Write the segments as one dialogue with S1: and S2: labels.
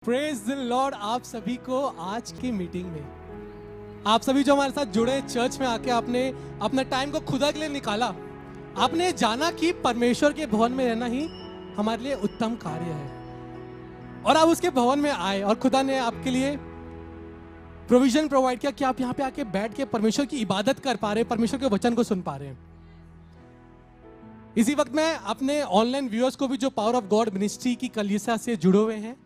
S1: Praise the Lord आप सभी को आज की मीटिंग में, आप सभी जो हमारे साथ जुड़े चर्च में आके आपने अपना टाइम को खुदा के लिए निकाला। आपने जाना कि परमेश्वर के भवन में रहना ही हमारे लिए उत्तम कार्य है और आप उसके भवन में आए और खुदा ने आपके लिए प्रोविजन प्रोवाइड किया कि आप यहाँ पे आके बैठ के परमेश्वर की इबादत कर पा रहे हैं, परमेश्वर के वचन को सुन पा रहे हैं। इसी वक्त मैं अपने ऑनलाइन व्यूअर्स को भी जो पावर ऑफ गॉड मिनिस्ट्री की कलीसिया से जुड़े हुए हैं,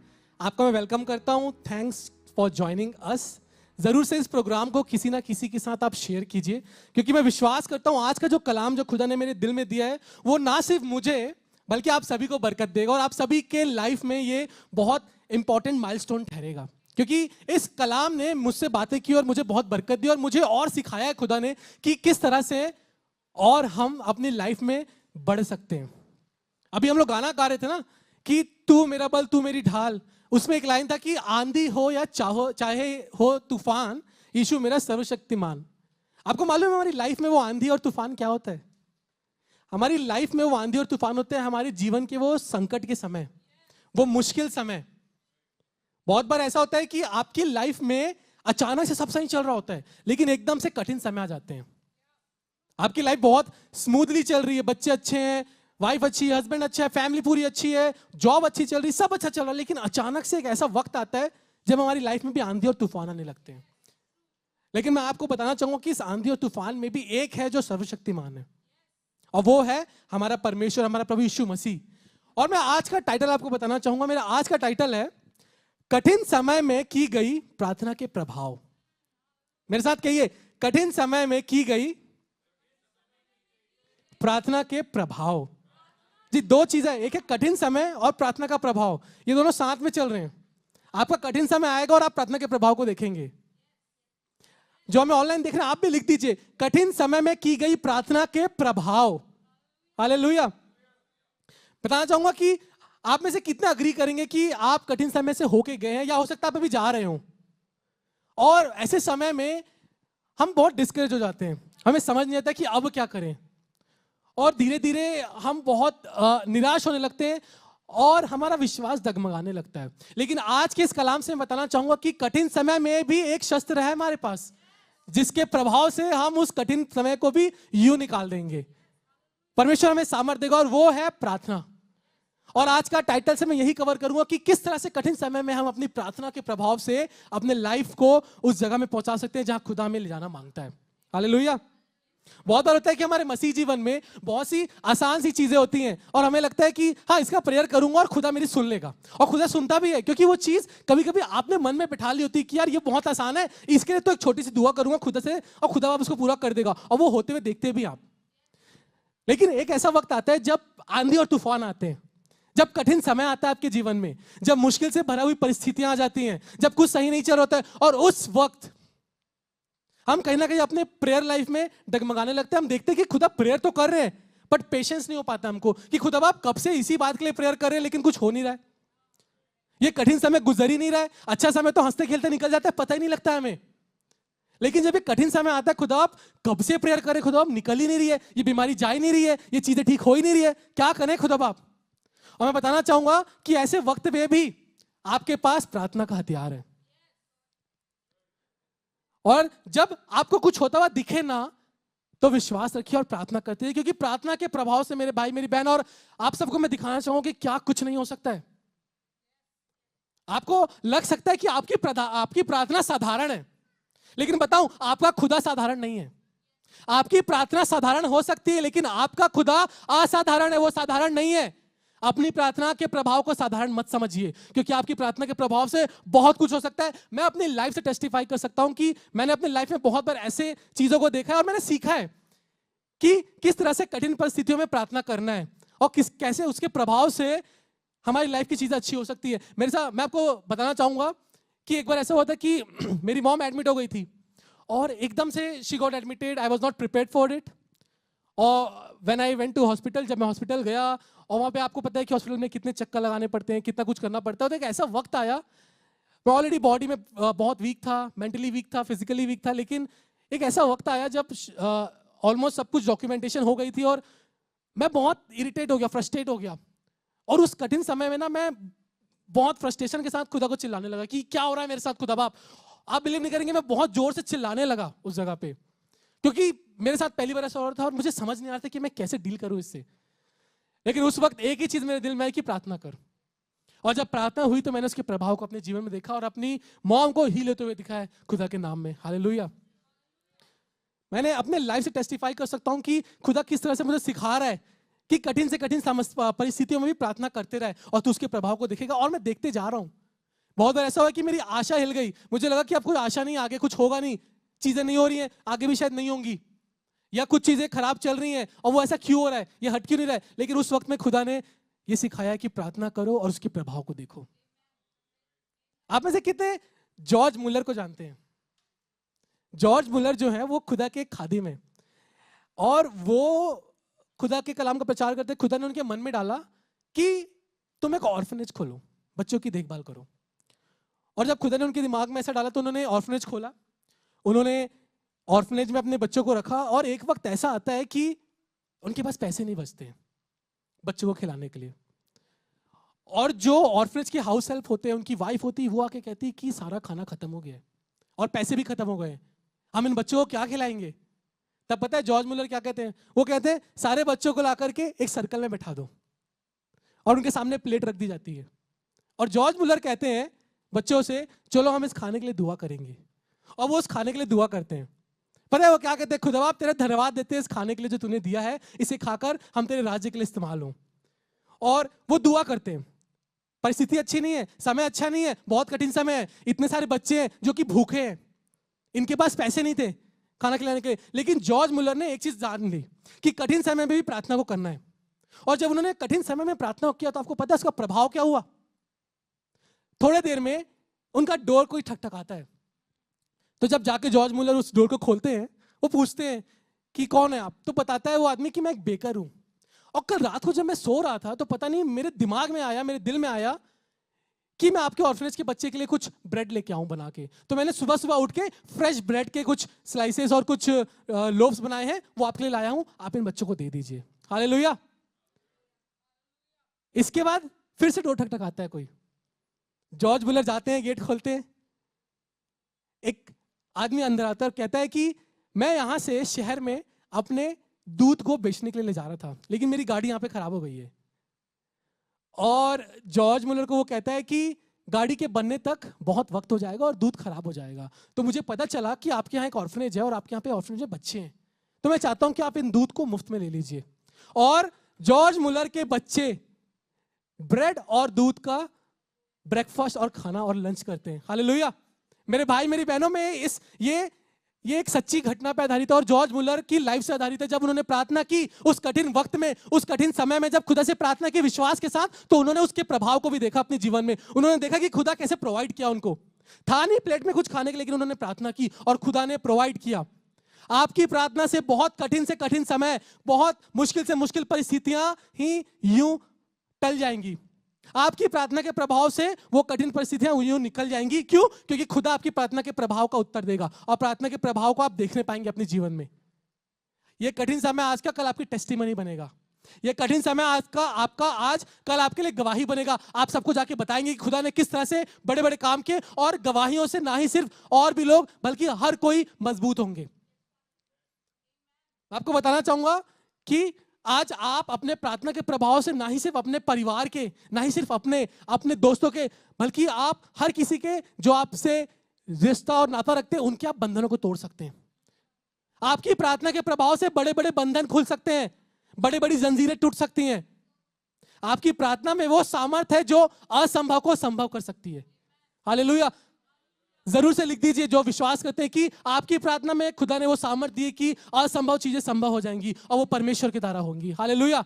S1: आपका मैं वेलकम करता हूं। Thanks for joining us. जरूर से इस प्रोग्राम को किसी ना किसी के साथ आप शेयर कीजिए, क्योंकि मैं विश्वास करता हूं आज का जो कलाम जो खुदा ने मेरे दिल में दिया है वो ना सिर्फ मुझे बल्कि आप सभी को बरकत देगा और आप सभी के लाइफ में ये बहुत इंपॉर्टेंट माइलस्टोन ठहरेगा, क्योंकि इस कलाम ने मुझसे बातें की और मुझे बहुत बरकत दी और मुझे और सिखाया है खुदा ने कि किस तरह से और हम अपनी लाइफ में बढ़ सकते हैं। अभी हम लोग गाना गा रहे थे ना कि तू मेरा बल तू मेरी ढाल, उसमें एक लाइन था कि आंधी हो या चाहे हो तूफान, यीशु मेरा सर्वशक्तिमान। आपको मालूम है हमारी लाइफ में वो आंधी और तूफान क्या होता है? हमारी लाइफ में वो आंधी और तूफान होते हैं हमारे जीवन के वो संकट के समय, वो मुश्किल समय। बहुत बार ऐसा होता है कि आपकी लाइफ में अचानक से सब सही चल रहा होता है, लेकिन एकदम से कठिन समय आ जाते हैं। आपकी लाइफ बहुत स्मूथली चल रही है, बच्चे अच्छे हैं, वाइफ अच्छी है, हस्बैंड अच्छा है, फैमिली पूरी अच्छी है, जॉब अच्छी चल रही है, सब अच्छा चल रहा है, लेकिन अचानक से एक ऐसा वक्त आता है जब हमारी लाइफ में भी आंधी और तूफान आने लगते हैं। लेकिन मैं आपको बताना चाहूंगा कि इस आंधी और तूफान में भी एक है जो सर्वशक्तिमान है, और वो है हमारा परमेश्वर, हमारा प्रभु यीशु मसीह। और मैं आज का टाइटल आपको बताना चाहूंगा। मेरा आज का टाइटल है कठिन समय में की गई प्रार्थना के प्रभाव। मेरे साथ कहिए, कठिन समय में की गई प्रार्थना के प्रभाव। जी, दो चीजें, एक है कठिन समय और प्रार्थना का प्रभाव, ये दोनों साथ में चल रहे हैं। आपका कठिन समय आएगा और आप प्रार्थना के प्रभाव को देखेंगे। जो हमें ऑनलाइन देख रहे हैं आप भी लिख दीजिए, कठिन समय में की गई प्रार्थना के प्रभाव। हालेलुया। बताना चाहूंगा कि आप में से कितना अग्री करेंगे कि आप कठिन समय से होके गए हैं, या हो सकता है आप अभी जा रहे हो। और ऐसे समय में हम बहुत डिस्करेज हो जाते हैं, हमें समझ नहीं आता कि अब क्या करें, और धीरे धीरे हम बहुत निराश होने लगते हैं और हमारा विश्वास डगमगाने लगता है। लेकिन आज के इस कलाम से मैं बताना चाहूंगा कि कठिन समय में भी एक शस्त्र है हमारे पास, जिसके प्रभाव से हम उस कठिन समय को भी यूं निकाल देंगे। परमेश्वर हमें सामर्थ्य देगा और वो है प्रार्थना। और आज का टाइटल से मैं यही कवर करूंगा कि किस तरह से कठिन समय में हम अपनी प्रार्थना के प्रभाव से अपने लाइफ को उस जगह में पहुंचा सकते हैं जहां खुदा हमें ले जाना मांगता है। हालेलुया। बहुत बार होता है कि हमारे मसीह जीवन में बहुत सी आसान सी चीजें होती हैं और हमें लगता है कि हाँ, इसका प्रेयर करूंगा और खुदा मेरी सुन लेगा, और खुदा सुनता भी है, क्योंकि वो चीज कभी कभी आपने मन में बिठा ली होती है कि यार ये बहुत आसान है, इसके लिए तो एक छोटी सी दुआ करूंगा खुदा से और खुदा आप उसको पूरा कर देगा, और वो होते हुए देखते भी आप। लेकिन एक ऐसा वक्त आता है जब आंधी और तूफान आते हैं, जब कठिन समय आता है आपके जीवन में, जब मुश्किल से भरा हुई परिस्थितियां आ जाती हैं, जब कुछ सही नहीं चल रहा होता है, और उस वक्त हम कहीं ना कहीं अपने प्रेयर लाइफ में डगमगाने लगते हैं। हम देखते हैं कि खुदा प्रेयर तो कर रहे हैं, बट पेशेंस नहीं हो पाता हमको कि खुदा आप कब से इसी बात के लिए प्रेयर कर रहे हैं लेकिन कुछ हो नहीं रहा है। ये कठिन समय गुजर ही नहीं रहा है, अच्छा समय तो हंसते खेलते निकल जाता है, पता ही नहीं लगता हमें। लेकिन जब ये कठिन समय आता है, खुदा आप कब से प्रेयर करें, खुदा आप निकल ही नहीं रही है, ये बीमारी जा ही नहीं रही है, ये चीजें ठीक हो ही नहीं रही है, क्या करें खुदा आप। और मैं बताना चाहूंगा कि ऐसे वक्त में भी आपके पास प्रार्थना का हथियार है। और जब आपको कुछ होता हुआ दिखे ना, तो विश्वास रखिए और प्रार्थना करते हैं, क्योंकि प्रार्थना के प्रभाव से मेरे भाई मेरी बहन और आप सबको मैं दिखाना चाहूंगा कि क्या कुछ नहीं हो सकता है। आपको लग सकता है कि आपकी प्रार्थना साधारण है, लेकिन बताऊं, आपका खुदा साधारण नहीं है। आपकी प्रार्थना साधारण हो सकती है, लेकिन आपका खुदा असाधारण है, वो साधारण नहीं है। अपनी प्रार्थना के प्रभाव को साधारण मत समझिए, क्योंकि आपकी प्रार्थना के प्रभाव से बहुत कुछ हो सकता है। मैं अपनी लाइफ से टेस्टिफाई कर सकता हूं कि मैंने अपनी लाइफ में बहुत बार ऐसे चीजों को देखा है और मैंने सीखा है कि किस तरह से कठिन परिस्थितियों में प्रार्थना करना है और कैसे उसके प्रभाव से हमारी लाइफ की चीजें अच्छी हो सकती है। मेरे साथ मैं आपको बताना चाहूंगा कि एक बार ऐसा हुआ था कि मेरी मॉम एडमिट हो गई थी और एकदम से she got admitted. I was not prepared for it. और when I went to hospital, जब मैं हॉस्पिटल गया, और वहाँ पे आपको पता है कि हॉस्पिटल में कितने चक्कर लगाने पड़ते हैं, कितना कुछ करना पड़ता है। तो एक ऐसा वक्त आया, मैं ऑलरेडी बॉडी में बहुत वीक था, मेंटली वीक था, फिजिकली वीक था, लेकिन एक ऐसा वक्त आया जब ऑलमोस्ट सब कुछ डॉक्यूमेंटेशन हो गई थी और मैं बहुत इरिटेट हो गया, फ्रस्ट्रेट हो गया। और उस कठिन समय में ना मैं बहुत फ्रस्ट्रेशन के साथ खुदा को चिल्लाने लगा कि क्या हो रहा है मेरे साथ खुदा बाप। आप बिलीव नहीं करेंगे, मैं बहुत जोर से चिल्लाने लगा उस जगह पे, क्योंकि मेरे साथ पहली बार ऐसा हो रहा था और मुझे समझ नहीं आ रहा था कि मैं कैसे डील करूं इससे। लेकिन उस वक्त एक ही चीज मेरे दिल में आई कि प्रार्थना कर। और जब प्रार्थना हुई तो मैंने उसके प्रभाव को अपने जीवन में देखा और अपनी मॉम को हील होते हुए दिखा है खुदा के नाम में। हालेलुया। मैंने अपने लाइफ से टेस्टिफाई कर सकता हूं कि खुदा किस तरह से मुझे सिखा रहा है कि कठिन से कठिन परिस्थितियों में भी प्रार्थना करते रहे और तू उसके प्रभाव को देखेगा। और मैं देखते जा रहा हूं। बहुत बार ऐसा हुआ कि मेरी आशा हिल गई, मुझे लगा कि अब कोई आशा नहीं, आगे कुछ होगा नहीं, चीजें नहीं हो रही हैं, आगे भी शायद नहीं होंगी, या कुछ चीजें खराब चल रही हैं और वो ऐसा क्यों हो रहा है, ये हट क्यों नहीं रहा है। लेकिन उस वक्त में खुदा ने ये सिखाया कि प्रार्थना करो और उसके प्रभाव को देखो। आप में से कितने जॉर्ज मुलर को जानते हैं? जॉर्ज मुलर जो है वो खुदा के खादिम है और वो खुदा के कलाम का प्रचार करते। खुदा ने उनके मन में डाला कि तुम एक ऑर्फनेज खोलो, बच्चों की देखभाल करो। और जब खुदा ने उनके दिमाग में ऐसा डाला तो उन्होंने ऑर्फनेज खोला। उन्होंने ऑर्फनेज में अपने बच्चों को रखा और एक वक्त ऐसा आता है कि उनके पास पैसे नहीं बचते हैं बच्चों को खिलाने के लिए। और जो ऑर्फनेज के हाउस हेल्प होते हैं, उनकी वाइफ होती है, वो आके कहती है कि सारा खाना खत्म हो गया है और पैसे भी खत्म हो गए, हम इन बच्चों को क्या खिलाएंगे। तब पता है जॉर्ज मुलर क्या कहते हैं? वो कहते हैं सारे बच्चों को ला करके एक सर्कल में बैठा दो और उनके सामने प्लेट रख दी जाती है। और जॉर्ज मुलर कहते हैं बच्चों से, चलो हम इस खाने के लिए दुआ करेंगे। और वो उस खाने के लिए दुआ करते हैं। पता है वो क्या कहते हैं? खुदा आप तेरा धन्यवाद देते हैं इस खाने के लिए जो तूने दिया है, इसे खाकर हम तेरे राज्य के लिए इस्तेमाल हो। और वो दुआ करते हैं। परिस्थिति अच्छी नहीं है, समय अच्छा नहीं है, बहुत कठिन समय है, इतने सारे बच्चे हैं जो कि भूखे हैं, इनके पास पैसे नहीं थे खाना खिलाने के लिए। लेकिन जॉर्ज मुलर ने एक चीज जान ली कि कठिन समय में भी प्रार्थना को करना है। और जब उन्होंने कठिन समय में प्रार्थना किया तो आपको पता है उसका प्रभाव क्या हुआ? थोड़े देर में उनका डोर कोई ठकठकाता है। तो जब जाके जॉर्ज मुलर उस डोर को खोलते हैं, वो पूछते हैं कि कौन है आप? तो बताता है वो आदमी कि मैं एक बेकर हूं। और कल रात को जब मैं सो रहा था तो पता नहीं मेरे दिमाग में आया, मेरे दिल में आया कि मैं आपके ऑर्फनेज के बच्चे के लिए कुछ ब्रेड लेके आऊं बना के। तो मैंने सुबह सुबह उठ के फ्रेश ब्रेड के कुछ स्लाइसेस और कुछ लोव्स बनाए हैं, वो आपके लिए लाया हूं, आप इन बच्चों को दे दीजिए। हालेलुया। इसके बाद फिर से डोर ठकठकाता है कोई। जॉर्ज मुलर जाते हैं, गेट खोलते हैं, एक आदमी अंदर आता है और कहता है कि मैं यहां से शहर में अपने दूध को बेचने के लिए ले जा रहा था, लेकिन मेरी गाड़ी यहां पे खराब हो गई है। और जॉर्ज मुलर को वो कहता है कि गाड़ी के बनने तक बहुत वक्त हो जाएगा और दूध खराब हो जाएगा। तो मुझे पता चला कि आपके यहाँ एक ऑर्फनेज है और आपके यहाँ पे ऑर्फनेज में बच्चे हैं, तो मैं चाहता हूं कि आप इन दूध को मुफ्त में ले लीजिए। और जॉर्ज मुलर के बच्चे ब्रेड और दूध का ब्रेकफास्ट और खाना और लंच करते हैं। हालेलुया। मेरे भाई मेरी बहनों में ये एक सच्ची घटना पे आधारित है और जॉर्ज मुलर की लाइफ से आधारित है। जब उन्होंने प्रार्थना की उस कठिन वक्त में, उस कठिन समय में, जब खुदा से प्रार्थना की विश्वास के साथ, तो उन्होंने उसके प्रभाव को भी देखा अपने जीवन में। उन्होंने देखा कि खुदा कैसे प्रोवाइड किया उनको। था नहीं प्लेट में कुछ खाने के, लेकिन उन्होंने प्रार्थना की और खुदा ने प्रोवाइड किया। आपकी प्रार्थना से कठिन समय, बहुत मुश्किल से मुश्किल परिस्थितियां ही यूं टल जाएंगी। आपकी प्रार्थना के प्रभाव से वो कठिन परिस्थितियां यूं निकल जाएंगी। क्यों? क्योंकि खुदा आपकी प्रार्थना के प्रभाव का उत्तर देगा और प्रार्थना के प्रभाव को आप देखने पाएंगे अपने जीवन में। ये कठिन समय आज का कल आपकी टेस्टिमनी बनेगा। ये कठिन समय आज का आपका आज कल आपके लिए गवाही बनेगा। आप सबको जाके बताएंगे कि खुदा ने किस तरह से बड़े बड़े काम किए, और गवाहियों से ना ही सिर्फ और भी लोग बल्कि हर कोई मजबूत होंगे। आपको बताना चाहूंगा कि आज आप अपने प्रार्थना के प्रभाव से ना ही सिर्फ अपने परिवार के, ना ही सिर्फ अपने दोस्तों के, बल्कि आप हर किसी के जो आपसे रिश्ता और नाता रखते हैं उनके आप बंधनों को तोड़ सकते हैं। आपकी प्रार्थना के प्रभाव से बड़े बड़े बंधन खुल सकते हैं, बड़ी बड़ी जंजीरें टूट सकती हैं। आपकी प्रार्थना में वो सामर्थ्य है जो असंभव को संभव कर सकती है। हालेलुया। जरूर से लिख दीजिए जो विश्वास करते हैं कि आपकी प्रार्थना में खुदा ने वो सामर्थ्य दी कि असंभव चीजें संभव हो जाएंगी और वो परमेश्वर के द्वारा होंगी। हालेलुया।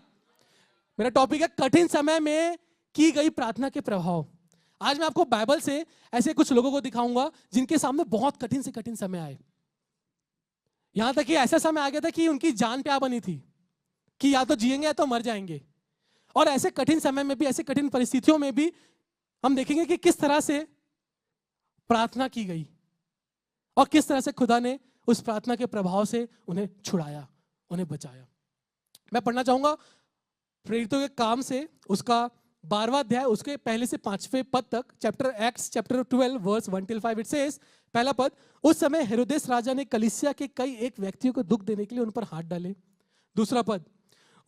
S1: मेरा टॉपिक है कठिन समय में की गई प्रार्थना के प्रभाव। आज मैं आपको बाइबल से ऐसे कुछ लोगों को दिखाऊंगा जिनके सामने बहुत कठिन से कठिन समय आए। यहां तक कि ऐसा समय आ गया था कि उनकी जान प्यार बनी थी कि या तो जिएंगे या तो मर जाएंगे। और ऐसे कठिन समय में भी, ऐसे कठिन परिस्थितियों में भी हम देखेंगे कि किस तरह से प्रार्थना की गई और किस तरह से खुदा ने उस प्रार्थना के प्रभाव से उन्हें छुड़ाया, उन्हें बचाया। मैं पढ़ना चाहूंगा प्रेरितों के काम से उसका 12वां अध्याय उसके पहले से 5वें पद तक, chapter Acts chapter 12 verse 1 till 5, it says, पहला पद, उस समय हेरोदेस राजा ने कलीसिया के कई एक व्यक्तियों को दुख देने के लिए उन पर हाथ डाले। दूसरा पद,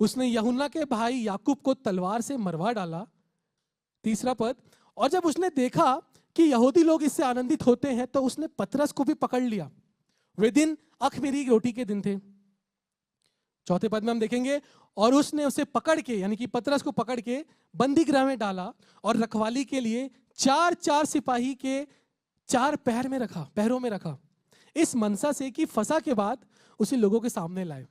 S1: उसने यूहन्ना के भाई याकूब को तलवार से मरवा डाला। तीसरा पद, और जब उसने देखा कि यहूदी लोग इससे आनंदित होते हैं तो उसने पतरस को भी पकड़ लिया। वे दिन अख़मीरी रोटी के दिन थे। चौथे पद में हम देखेंगे, और उसने उसे पकड़ के, यानी कि पतरस को पकड़ के बंदी गृह में डाला और रखवाली के लिए 4 सिपाही के 4 पैरों में रखा, इस मनसा से कि फसा के बाद उसे लोगों के सामने लाए।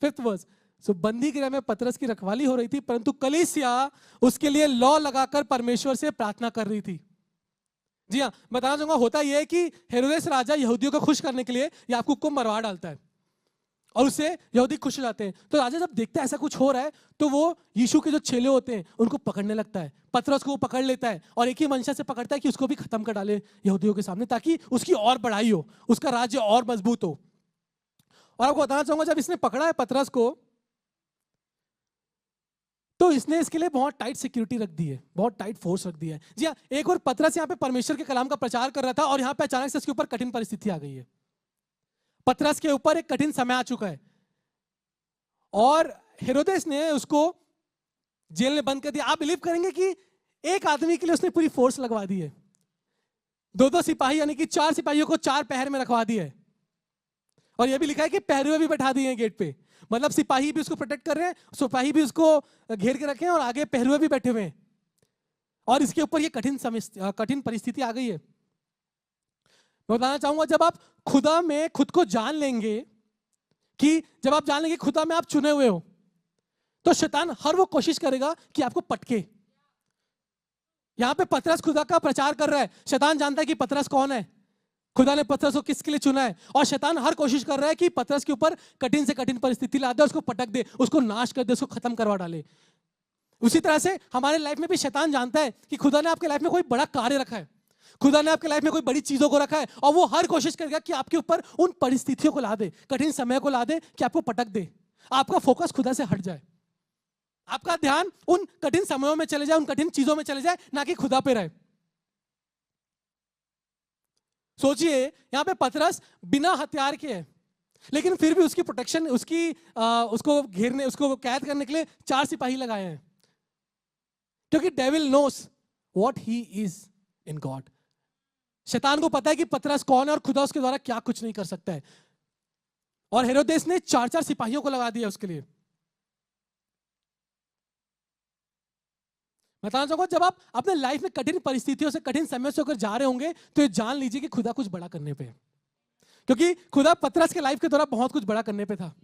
S1: 5th वर्स, सो बंदी गृह में पतरस की रखवाली हो रही थी, परंतु कलीसिया उसके लिए लॉ लगाकर परमेश्वर से प्रार्थना कर रही थी। जी हाँ, बताना चाहूंगा, होता यह है कि हेरोदेस राजा यहूदियों को खुश करने के लिए याकूब को मरवा डालता है और उससे यहूदी खुश हो जाते हैं। तो राजा जब देखता है ऐसा कुछ हो रहा है तो वो यीशु के जो चेले होते हैं उनको पकड़ने लगता है। पतरस को वो पकड़ लेता है और एक ही मंशा से पकड़ता है कि उसको भी खत्म कर डाले यहूदियों के सामने, ताकि उसकी और बढ़ाई हो, उसका राज्य और मजबूत हो। और आपको बताना चाहूंगा, जब इसने पकड़ा है पतरस को तो इसने इसके लिए बहुत टाइट सिक्योरिटी रख दी है, बहुत टाइट फोर्स रख दिया है। जी हाँ, एक और पतरस यहाँ पे परमेश्वर के कलाम का प्रचार कर रहा था और यहाँ पे अचानक से इसके ऊपर कठिन परिस्थिति आ गई है। पतरस के ऊपर एक कठिन समय आ चुका है और हेरोदेस ने उसको जेल में बंद कर दिया। आप बिलीव करेंगे कि एक आदमी के लिए उसने पूरी फोर्स लगवा दी है। 2-2 सिपाही, यानी कि 4 सिपाहियों को 4 पहर में रखवा दिया है। और यह भी लिखा है कि पहरुए भी बैठा दिए हैं गेट पे, मतलब सिपाही भी उसको प्रोटेक्ट कर रहे हैं, सिपाही भी उसको घेर के रखे हैं और आगे पहरुए भी बैठे हुए हैं। और इसके ऊपर ये कठिन परिस्थिति आ गई है। मैं बताना चाहूंगा, जब आप खुदा में खुद को जान लेंगे, कि जब आप जान लेंगे खुदा में आप चुने हुए हो, तो शैतान हर वो कोशिश करेगा कि आपको पटके। यहां पे पतरस खुदा का प्रचार कर रहा है, शैतान जानता है कि पतरस कौन है, खुदा ने पतरस को किसके लिए चुना है, और शैतान हर कोशिश कर रहा है कि पतरस के ऊपर कठिन से कठिन परिस्थिति ला दे, उसको पटक दे, उसको नाश कर दे, उसको खत्म करवा डाले। उसी तरह से हमारे लाइफ में भी शैतान जानता है कि खुदा ने आपके लाइफ में कोई बड़ा कार्य रखा है, खुदा ने आपके लाइफ में कोई बड़ी चीजों को रखा है, और वो हर कोशिश करेगा कि आपके ऊपर उन परिस्थितियों को ला दे, कठिन समय को ला दे, कि आपको पटक दे, आपका फोकस खुदा से हट जाए, आपका ध्यान उन कठिन समयों में चले जाए, उन कठिन चीजों में चले जाए, ना कि खुदा पे रहे। सोचिए, यहां पे पतरस बिना हथियार के है, लेकिन फिर भी उसकी प्रोटेक्शन, उसको घेरने, उसको कैद करने के लिए 4 सिपाही लगाए हैं, क्योंकि devil knows what he is in God. शैतान को पता है कि पतरस कौन है और खुदा उसके द्वारा क्या कुछ नहीं कर सकता है। और हेरोदेस ने 4 सिपाहियों को लगा दिया उसके लिए। बताना चाहूंगा, जब आप अपने लाइफ में कठिन परिस्थितियों से, कठिन समय से होकर जा रहे होंगे, तो ये जान लीजिए कि खुदा कुछ बड़ा करने पे है, क्योंकि खुदा पतरस के लाइफ के दौरान बहुत कुछ बड़ा करने पे था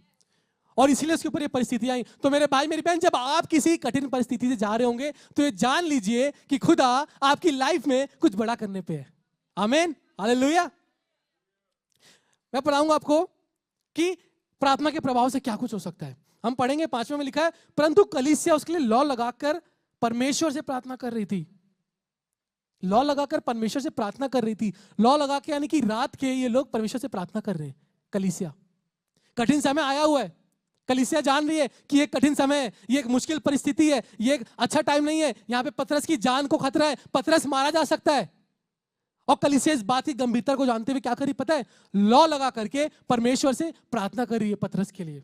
S1: और इसीलिए उसके ऊपर ये परिस्थितियां आई। तो मेरे भाई मेरी बहन, जब आप किसी कठिन परिस्थिति से जा रहे होंगे तो ये जान लीजिए कि खुदा आपकी लाइफ में कुछ बड़ा करने पे है। आमीन, हालेलुया। मैं पढ़ाऊंगा आपको कि प्रार्थना के प्रभाव से क्या कुछ हो सकता है। हम पढ़ेंगे 5वें में लिखा है, परंतु कलीसिया उसके लिए लॉ लगाकर परमेश्वर से प्रार्थना कर रही थी। लॉ लगाकर परमेश्वर से प्रार्थना कर रही थी। लॉ लगा के, यानी कि रात के ये लोग परमेश्वर से प्रार्थना कर रहे हैं। कलीसिया, कठिन समय आया हुआ है, कलीसिया जान रही है कि ये कठिन समय है, ये एक मुश्किल परिस्थिति है, ये एक अच्छा टाइम नहीं है, यहाँ पे पतरस की जान को खतरा है, पतरस मारा जा सकता है। और कलीसिया इस बात की गंभीरता को जानते हुए क्या करी पता है, लॉ लगा करके परमेश्वर से प्रार्थना कर रही है पतरस के लिए।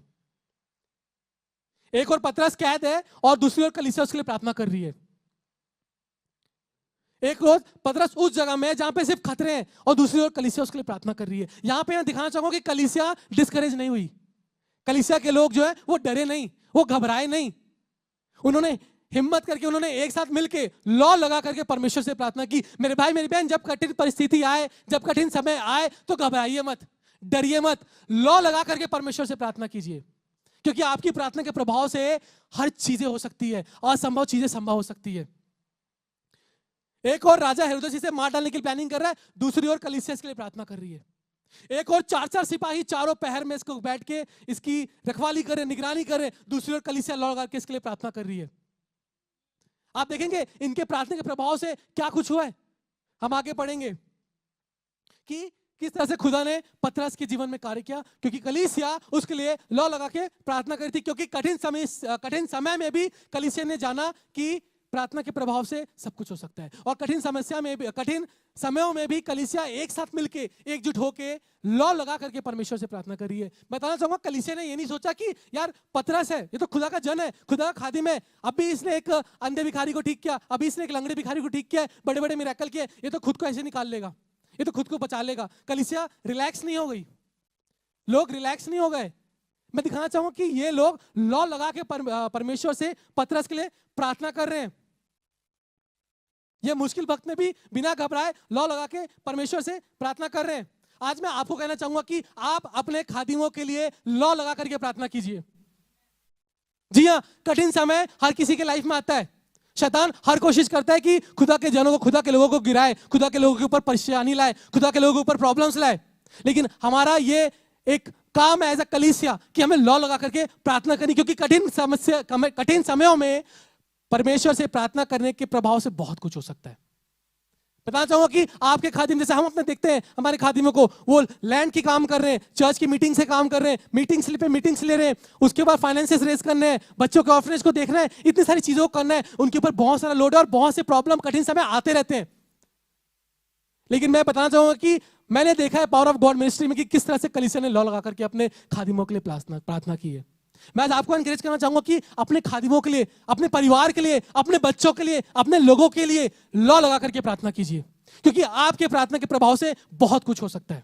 S1: एक और पतरस कैद है और दूसरी ओर कलीसिया उसके लिए प्रार्थना कर रही है। एक रोज पतरस उस जगह में जहां पे सिर्फ खतरे हैं और दूसरी ओर कलीसिया उसके लिए प्रार्थना कर रही है। यहां पे मैं दिखाना चाहूंगा कि कलीसिया डिस्करेज नहीं हुई। कलीसिया के लोग जो है वो डरे नहीं, वो घबराए नहीं, उन्होंने हिम्मत करके, उन्होंने एक साथ मिलके लॉ लगा करके परमेश्वर से प्रार्थना की। मेरे भाई मेरी बहन, जब कठिन परिस्थिति आए, जब कठिन समय आए, तो घबराइए मत, डरिए मत, लॉ लगा करके परमेश्वर से प्रार्थना कीजिए, क्योंकि आपकी प्रार्थना के प्रभाव से हर चीजें हो सकती है, असंभव चीजें संभव हो सकती है। एक और राजा हेरोदेस इसे मार डालने की प्लानिंग कर रहा है, दूसरी ओर कलीसिया के लिए प्रार्थना कर रही है। एक और 4 सिपाही चारों पहर में इसको बैठ के इसकी रखवाली कर रहे, निगरानी कर रहे, दूसरी ओर कलीसिया लॉ लगा के इसके लिए प्रार्थना कर रही है। आप देखेंगे इनके प्रार्थना के प्रभाव से क्या कुछ हुआ है। हम आगे पढ़ेंगे कि किस तरह से खुदा ने पतरस के जीवन में कार्य किया, क्योंकि कलीसिया उसके लिए लॉ लगा के प्रार्थना करी थी। क्योंकि कठिन समय में भी कलीसिया ने जाना कि प्रार्थना के प्रभाव से सब कुछ हो सकता है। और कठिन समयों में भी कलीसिया एक साथ मिलके एकजुट होके लॉ लगा करके परमेश्वर से प्रार्थना कर रही है। बताना चाहूंगा, कलीसिया ने ये नहीं सोचा कि यार पतरस है, ये तो खुदा का जन है, खुदा का खादिम है, अभी इसने एक अंधे भिखारी को ठीक किया, अभी इसने एक लंगड़े भिखारी को ठीक किया, बड़े बड़े मिरेकल किए, ये तो खुद को ऐसे निकाल लेगा, ये तो खुद को बचा लेगा। कलीसिया रिलैक्स नहीं हो गई, लोग रिलैक्स नहीं हो गए। मैं दिखाना चाहूंगा कि ये लोग लॉ लगा के परमेश्वर से पतरस के लिए प्रार्थना कर रहे हैं। ये मुश्किल वक्त में भी बिना घबराए लॉ लगा के परमेश्वर से प्रार्थना कर रहे हैं। आज मैं आपको कहना चाहूंगा कि आप अपने खादिमों के लिए लॉ लगा करके प्रार्थना कीजिए। जी हाँ, कठिन समय हर किसी के लाइफ में आता है। शैतान हर कोशिश करता है कि खुदा के जनों को, खुदा के लोगों को गिराए, खुदा के लोगों के ऊपर परेशानी लाए, खुदा के लोगों के ऊपर प्रॉब्लम्स लाए। लेकिन हमारा ये एक काम है एज अ कलीसिया कि हमें लॉ लगा करके प्रार्थना करनी, क्योंकि कठिन समयों में परमेश्वर से प्रार्थना करने के प्रभाव से बहुत कुछ हो सकता है। बताना चाहूंगा कि आपके खादिम, जैसे हम अपने देखते हैं हमारे खादिमों को, वो लैंड की काम कर रहे हैं, चर्च की मीटिंग से काम कर रहे हैं, मीटिंग्स ले रहे हैं, उसके बाद फाइनेंसेस रेज करने हैं, बच्चों के ऑर्फनेज को देखना है, इतनी सारी चीजों को करना है, उनके ऊपर बहुत सारा लोड है और बहुत से प्रॉब्लम कठिन समय आते रहते हैं। लेकिन मैं बताना चाहूंगा कि मैंने देखा है पावर ऑफ गॉड मिनिस्ट्री में कि किस तरह से कलीसिया ने लॉ लगा करके अपने खादिमों के लिए प्रार्थना की है। मैं आज आपको एनकरेज करना चाहूंगा कि अपने खादिमों के लिए, अपने परिवार के लिए, अपने बच्चों के लिए, अपने लोगों के लिए लॉ लगा करके प्रार्थना कीजिए, क्योंकि आपके प्रार्थना के प्रभाव से बहुत कुछ हो सकता है।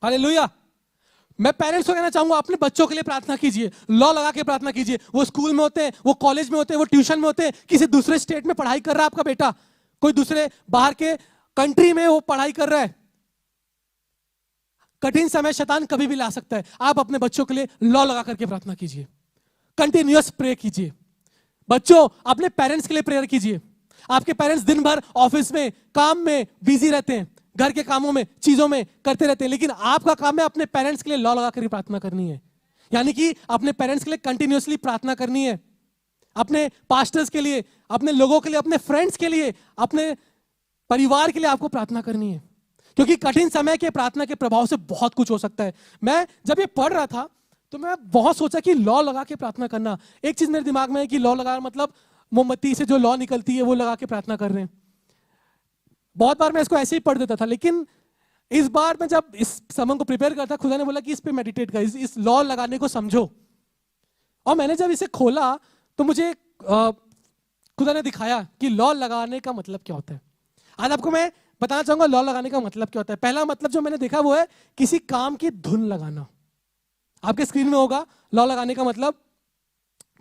S1: हालेलुया। मैं पेरेंट्स को कहना चाहूंगा, अपने बच्चों के लिए प्रार्थना कीजिए, लॉ लगा के प्रार्थना कीजिए। वो स्कूल में होते हैं, वो कॉलेज में होते हैं, वो ट्यूशन में होते हैं, किसी दूसरे स्टेट में पढ़ाई कर रहा है आपका बेटा, कोई दूसरे बाहर के कंट्री में वो पढ़ाई कर रहा है। कठिन समय शैतान कभी भी ला सकता है। आप अपने बच्चों के लिए लॉ लगा करके प्रार्थना कीजिए, कंटिन्यूअस प्रे कीजिए। बच्चों, अपने पेरेंट्स के लिए प्रेयर कीजिए। आपके पेरेंट्स दिन भर ऑफिस में, काम में बिजी रहते हैं, घर के कामों में, चीजों में करते रहते हैं, लेकिन आपका काम है अपने पेरेंट्स के लिए लॉ लगा करके प्रार्थना करनी है। यानी कि अपने पेरेंट्स के लिए कंटिन्यूअसली प्रार्थना करनी है, अपने पास्टर्स के लिए, अपने लोगों के लिए, अपने फ्रेंड्स के लिए, अपने परिवार के लिए आपको प्रार्थना करनी है, क्योंकि कठिन समय के प्रार्थना के प्रभाव से बहुत कुछ हो सकता है। मैं जब ये पढ़ रहा था तो मैं बहुत सोचा कि लॉ लगा के प्रार्थना करना, एक चीज मेरे दिमाग में है कि लॉ लगा मतलब मोमबत्ती से जो लॉ निकलती है वो लगा के प्रार्थना कर रहे हैं। बहुत बार मैं इसको ऐसे ही पढ़ देता था, लेकिन इस बार मैं जब इस समय को प्रिपेयर करता, खुदा ने बोला कि इस पे मेडिटेट कर, इस लॉ लगाने को समझो। और मैंने जब इसे खोला तो मुझे खुदा ने दिखाया कि लॉ लगाने का मतलब क्या होता है। आज आपको मैं बताना चाहूंगा लॉ लगाने का मतलब क्या होता है। पहला मतलब जो मैंने देखा वो है किसी काम की धुन लगाना। आपके स्क्रीन में होगा, लॉ लगाने का मतलब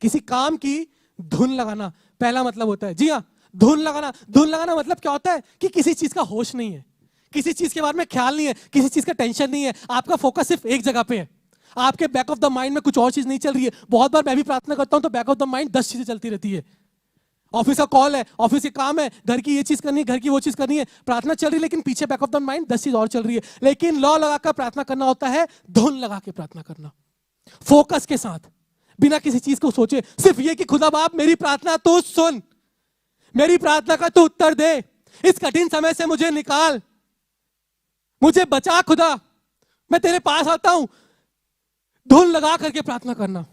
S1: किसी काम की धुन लगाना पहला मतलब होता है। जी हाँ, धुन लगाना मतलब क्या होता है कि किसी चीज का होश नहीं है, किसी चीज के बारे में ख्याल नहीं है, किसी चीज का टेंशन नहीं है, आपका फोकस सिर्फ एक जगह पे है, आपके बैक ऑफ द माइंड में कुछ और चीज नहीं चल रही है। बहुत बार मैं भी प्रार्थना करता हूं तो बैक ऑफ द माइंड 10 चीजें चलती रहती है। ऑफिस का कॉल है, ऑफिस के काम है, घर की ये चीज करनी है, घर की वो चीज करनी है, प्रार्थना चल रही है, लेकिन पीछे बैक ऑफ द माइंड 10 चीज और चल रही है। लेकिन लॉ लगाकर प्रार्थना करना होता है धुन लगा के प्रार्थना करना, फोकस के साथ, बिना किसी चीज को सोचे, सिर्फ ये कि खुदा बाप मेरी प्रार्थना तू सुन, मेरी प्रार्थना का तू उत्तर दे, इस कठिन समय से मुझे निकाल, मुझे बचा खुदा, मैं तेरे पास आता हूं। धुन लगा करके प्रार्थना करना।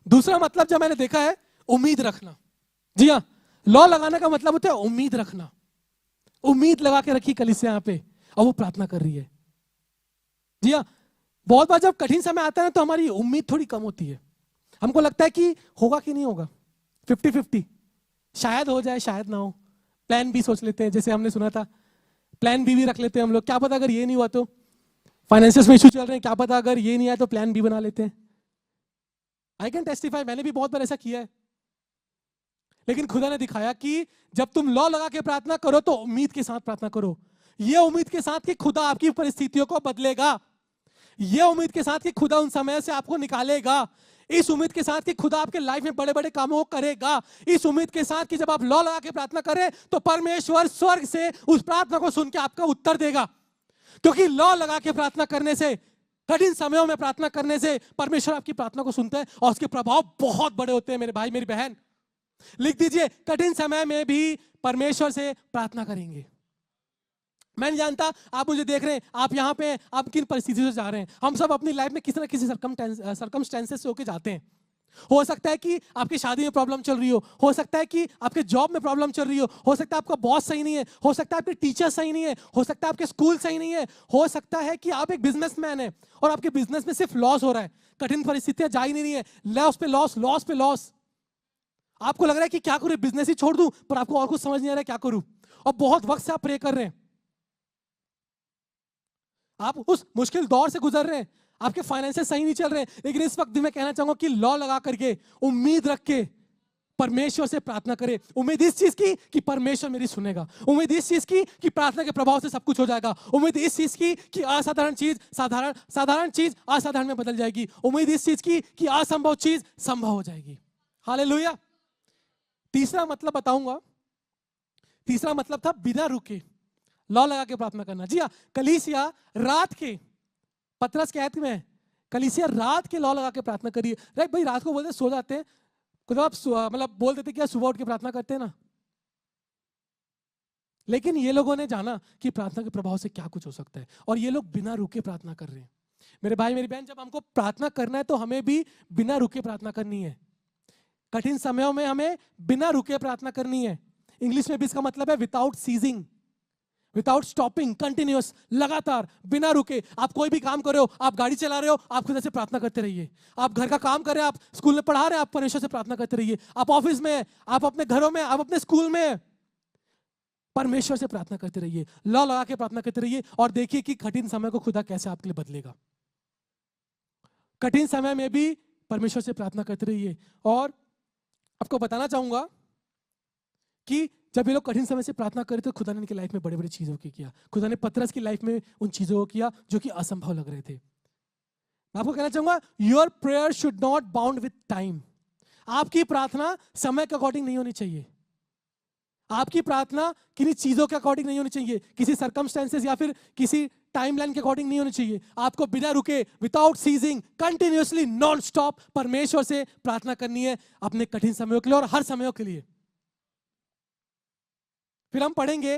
S1: दूसरा मतलब जो मैंने देखा है, उम्मीद रखना। जी हाँ, लॉ लगाने का मतलब होता है उम्मीद रखना। उम्मीद लगा के रखी कलीसिया यहाँ पे और वो प्रार्थना कर रही है। जी हाँ, बहुत बार जब कठिन समय आता है तो हमारी उम्मीद थोड़ी कम होती है, हमको लगता है कि होगा कि नहीं होगा, 50-50, शायद हो जाए शायद ना हो। प्लान बी सोच लेते हैं, जैसे हमने सुना था प्लान बी भी रख लेते हैं हम लोग, क्या पता अगर ये नहीं हुआ तो, फाइनेंशियल में इशू चल रहे हैं, क्या पता अगर ये नहीं आया तो प्लान बी बना लेते हैं। आई कैन टेस्टिफाई, मैंने भी बहुत बार ऐसा किया है। लेकिन खुदा ने दिखाया कि जब तुम लॉ लगा के प्रार्थना करो तो उम्मीद के साथ प्रार्थना करो। ये उम्मीद के साथ कि खुदा आपकी परिस्थितियों को बदलेगा, ये उम्मीद के साथ कि खुदा उन समय से आपको निकालेगा, इस उम्मीद के साथ कि खुदा आपके लाइफ में बड़े बड़े कामों को करेगा, इस उम्मीद के साथ कि जब आप लॉ लगा के प्रार्थना करें तो परमेश्वर स्वर्ग से उस प्रार्थना को सुन के आपका उत्तर देगा। क्योंकि लॉ लगा के प्रार्थना करने से, कठिन समयों में प्रार्थना करने से परमेश्वर आपकी प्रार्थना को सुनता है और उसके प्रभाव बहुत बड़े होते हैं। मेरे भाई मेरी बहन, लिख दीजिए, कठिन समय में भी परमेश्वर से प्रार्थना करेंगे। मैं नहीं जानता आप मुझे देख रहे हैं, आप यहाँ पे, आप किन परिस्थितियों से जा रहे हैं। हम सब अपनी लाइफ में किसी ना किसी सर्कमस्टेंसेस से होके जाते हैं। हो सकता है कि आपकी शादी में प्रॉब्लम चल रही हो सकता है कि आपके जॉब में प्रॉब्लम चल रही हो सकता है आपका बॉस सही नहीं है, हो सकता है आपके टीचर सही नहीं है, हो सकता है आपके स्कूल सही नहीं है, हो सकता है कि आप एक बिजनेसमैन है और आपके बिजनेस में सिर्फ लॉस हो रहा है, कठिन परिस्थितियां जा ही नहीं रही है, लॉस पे लॉस, लॉस पे लॉस। आपको लग रहा है कि क्या करूं, बिजनेस ही छोड़ दूं, पर आपको और कुछ समझ नहीं आ रहा है क्या करूं, और बहुत वक्त से आप प्रे कर रहे हैं, आप उस मुश्किल दौर से गुजर रहे हैं, आपके फाइनेंसेस सही नहीं चल रहे हैं, लेकिन इस वक्त भी मैं कहना चाहूंगा कि लॉ लगा करके, उम्मीद रख के परमेश्वर से प्रार्थना करें। उम्मीद इस चीज की कि परमेश्वर मेरी सुनेगा, उम्मीद इस चीज की कि प्रार्थना के प्रभाव से सब कुछ हो जाएगा, उम्मीद इस चीज की कि असाधारण चीज साधारण चीज असाधारण में बदल जाएगी, उम्मीद इस चीज की कि असंभव चीज संभव हो जाएगी। हालेलुया। तीसरा मतलब बताऊंगा, तीसरा मतलब था बिना रुके लॉ लगा के प्रार्थना करना। जी हाँ, कलीसिया रात के, पतरस के आयत में कलीसिया रात के लॉ लगा के प्रार्थना करिए। राइट भाई, रात को बोलते सो जाते हैं, खुद आप मतलब बोल देते क्या सुबह उठ के प्रार्थना करते हैं ना, लेकिन ये लोगों ने जाना कि प्रार्थना के प्रभाव से क्या कुछ हो सकता है, और ये लोग बिना रुके प्रार्थना कर रहे हैं। मेरे भाई मेरी बहन, जब हमको प्रार्थना करना है तो हमें भी बिना रुके प्रार्थना करनी है। कठिन समयों में हमें बिना रुके प्रार्थना करनी है। इंग्लिश में भी इसका मतलब है without ceasing, without stopping, continuous, लगातार बिना रुके। आप कोई भी काम कर रहे हो, आप गाड़ी चला रहे हो, आप खुदा से प्रार्थना करते रहिए। आप घर का काम कर रहे हैं, आप स्कूल में पढ़ा रहे हैं, आप परमेश्वर से प्रार्थना करते रहिए। आप ऑफिस में, आप अपने घरों में, आप अपने स्कूल में, परमेश्वर से प्रार्थना करते रहिए, लॉ लगा के प्रार्थना करते रहिए, और देखिए कि कठिन समय को खुदा कैसे आपके लिए बदलेगा। कठिन समय में भी परमेश्वर से प्रार्थना करते रहिए। और आपको बताना चाहूंगा कि जब ये लोग कठिन समय से प्रार्थना करे तो खुदा ने इनकी लाइफ में बड़े बड़े चीजों की किया। खुदा ने पतरस की लाइफ में उन चीजों को किया जो कि असंभव लग रहे थे। मैं आपको कहना चाहूंगा, your prayer should not bound with time. आपकी प्रार्थना समय के अकॉर्डिंग नहीं होनी चाहिए, आपकी प्रार्थना किसी चीजों के अकॉर्डिंग नहीं होनी चाहिए, किसी सर्कमस्टेंसेस या फिर किसी टाइमलाइन के अकॉर्डिंग नहीं होनी चाहिए। आपको बिना रुके, without ceasing, continuously, non stop परमेश्वर से प्रार्थना करनी है अपने कठिन समयों के लिए और हर समयों के लिए। फिर हम पढ़ेंगे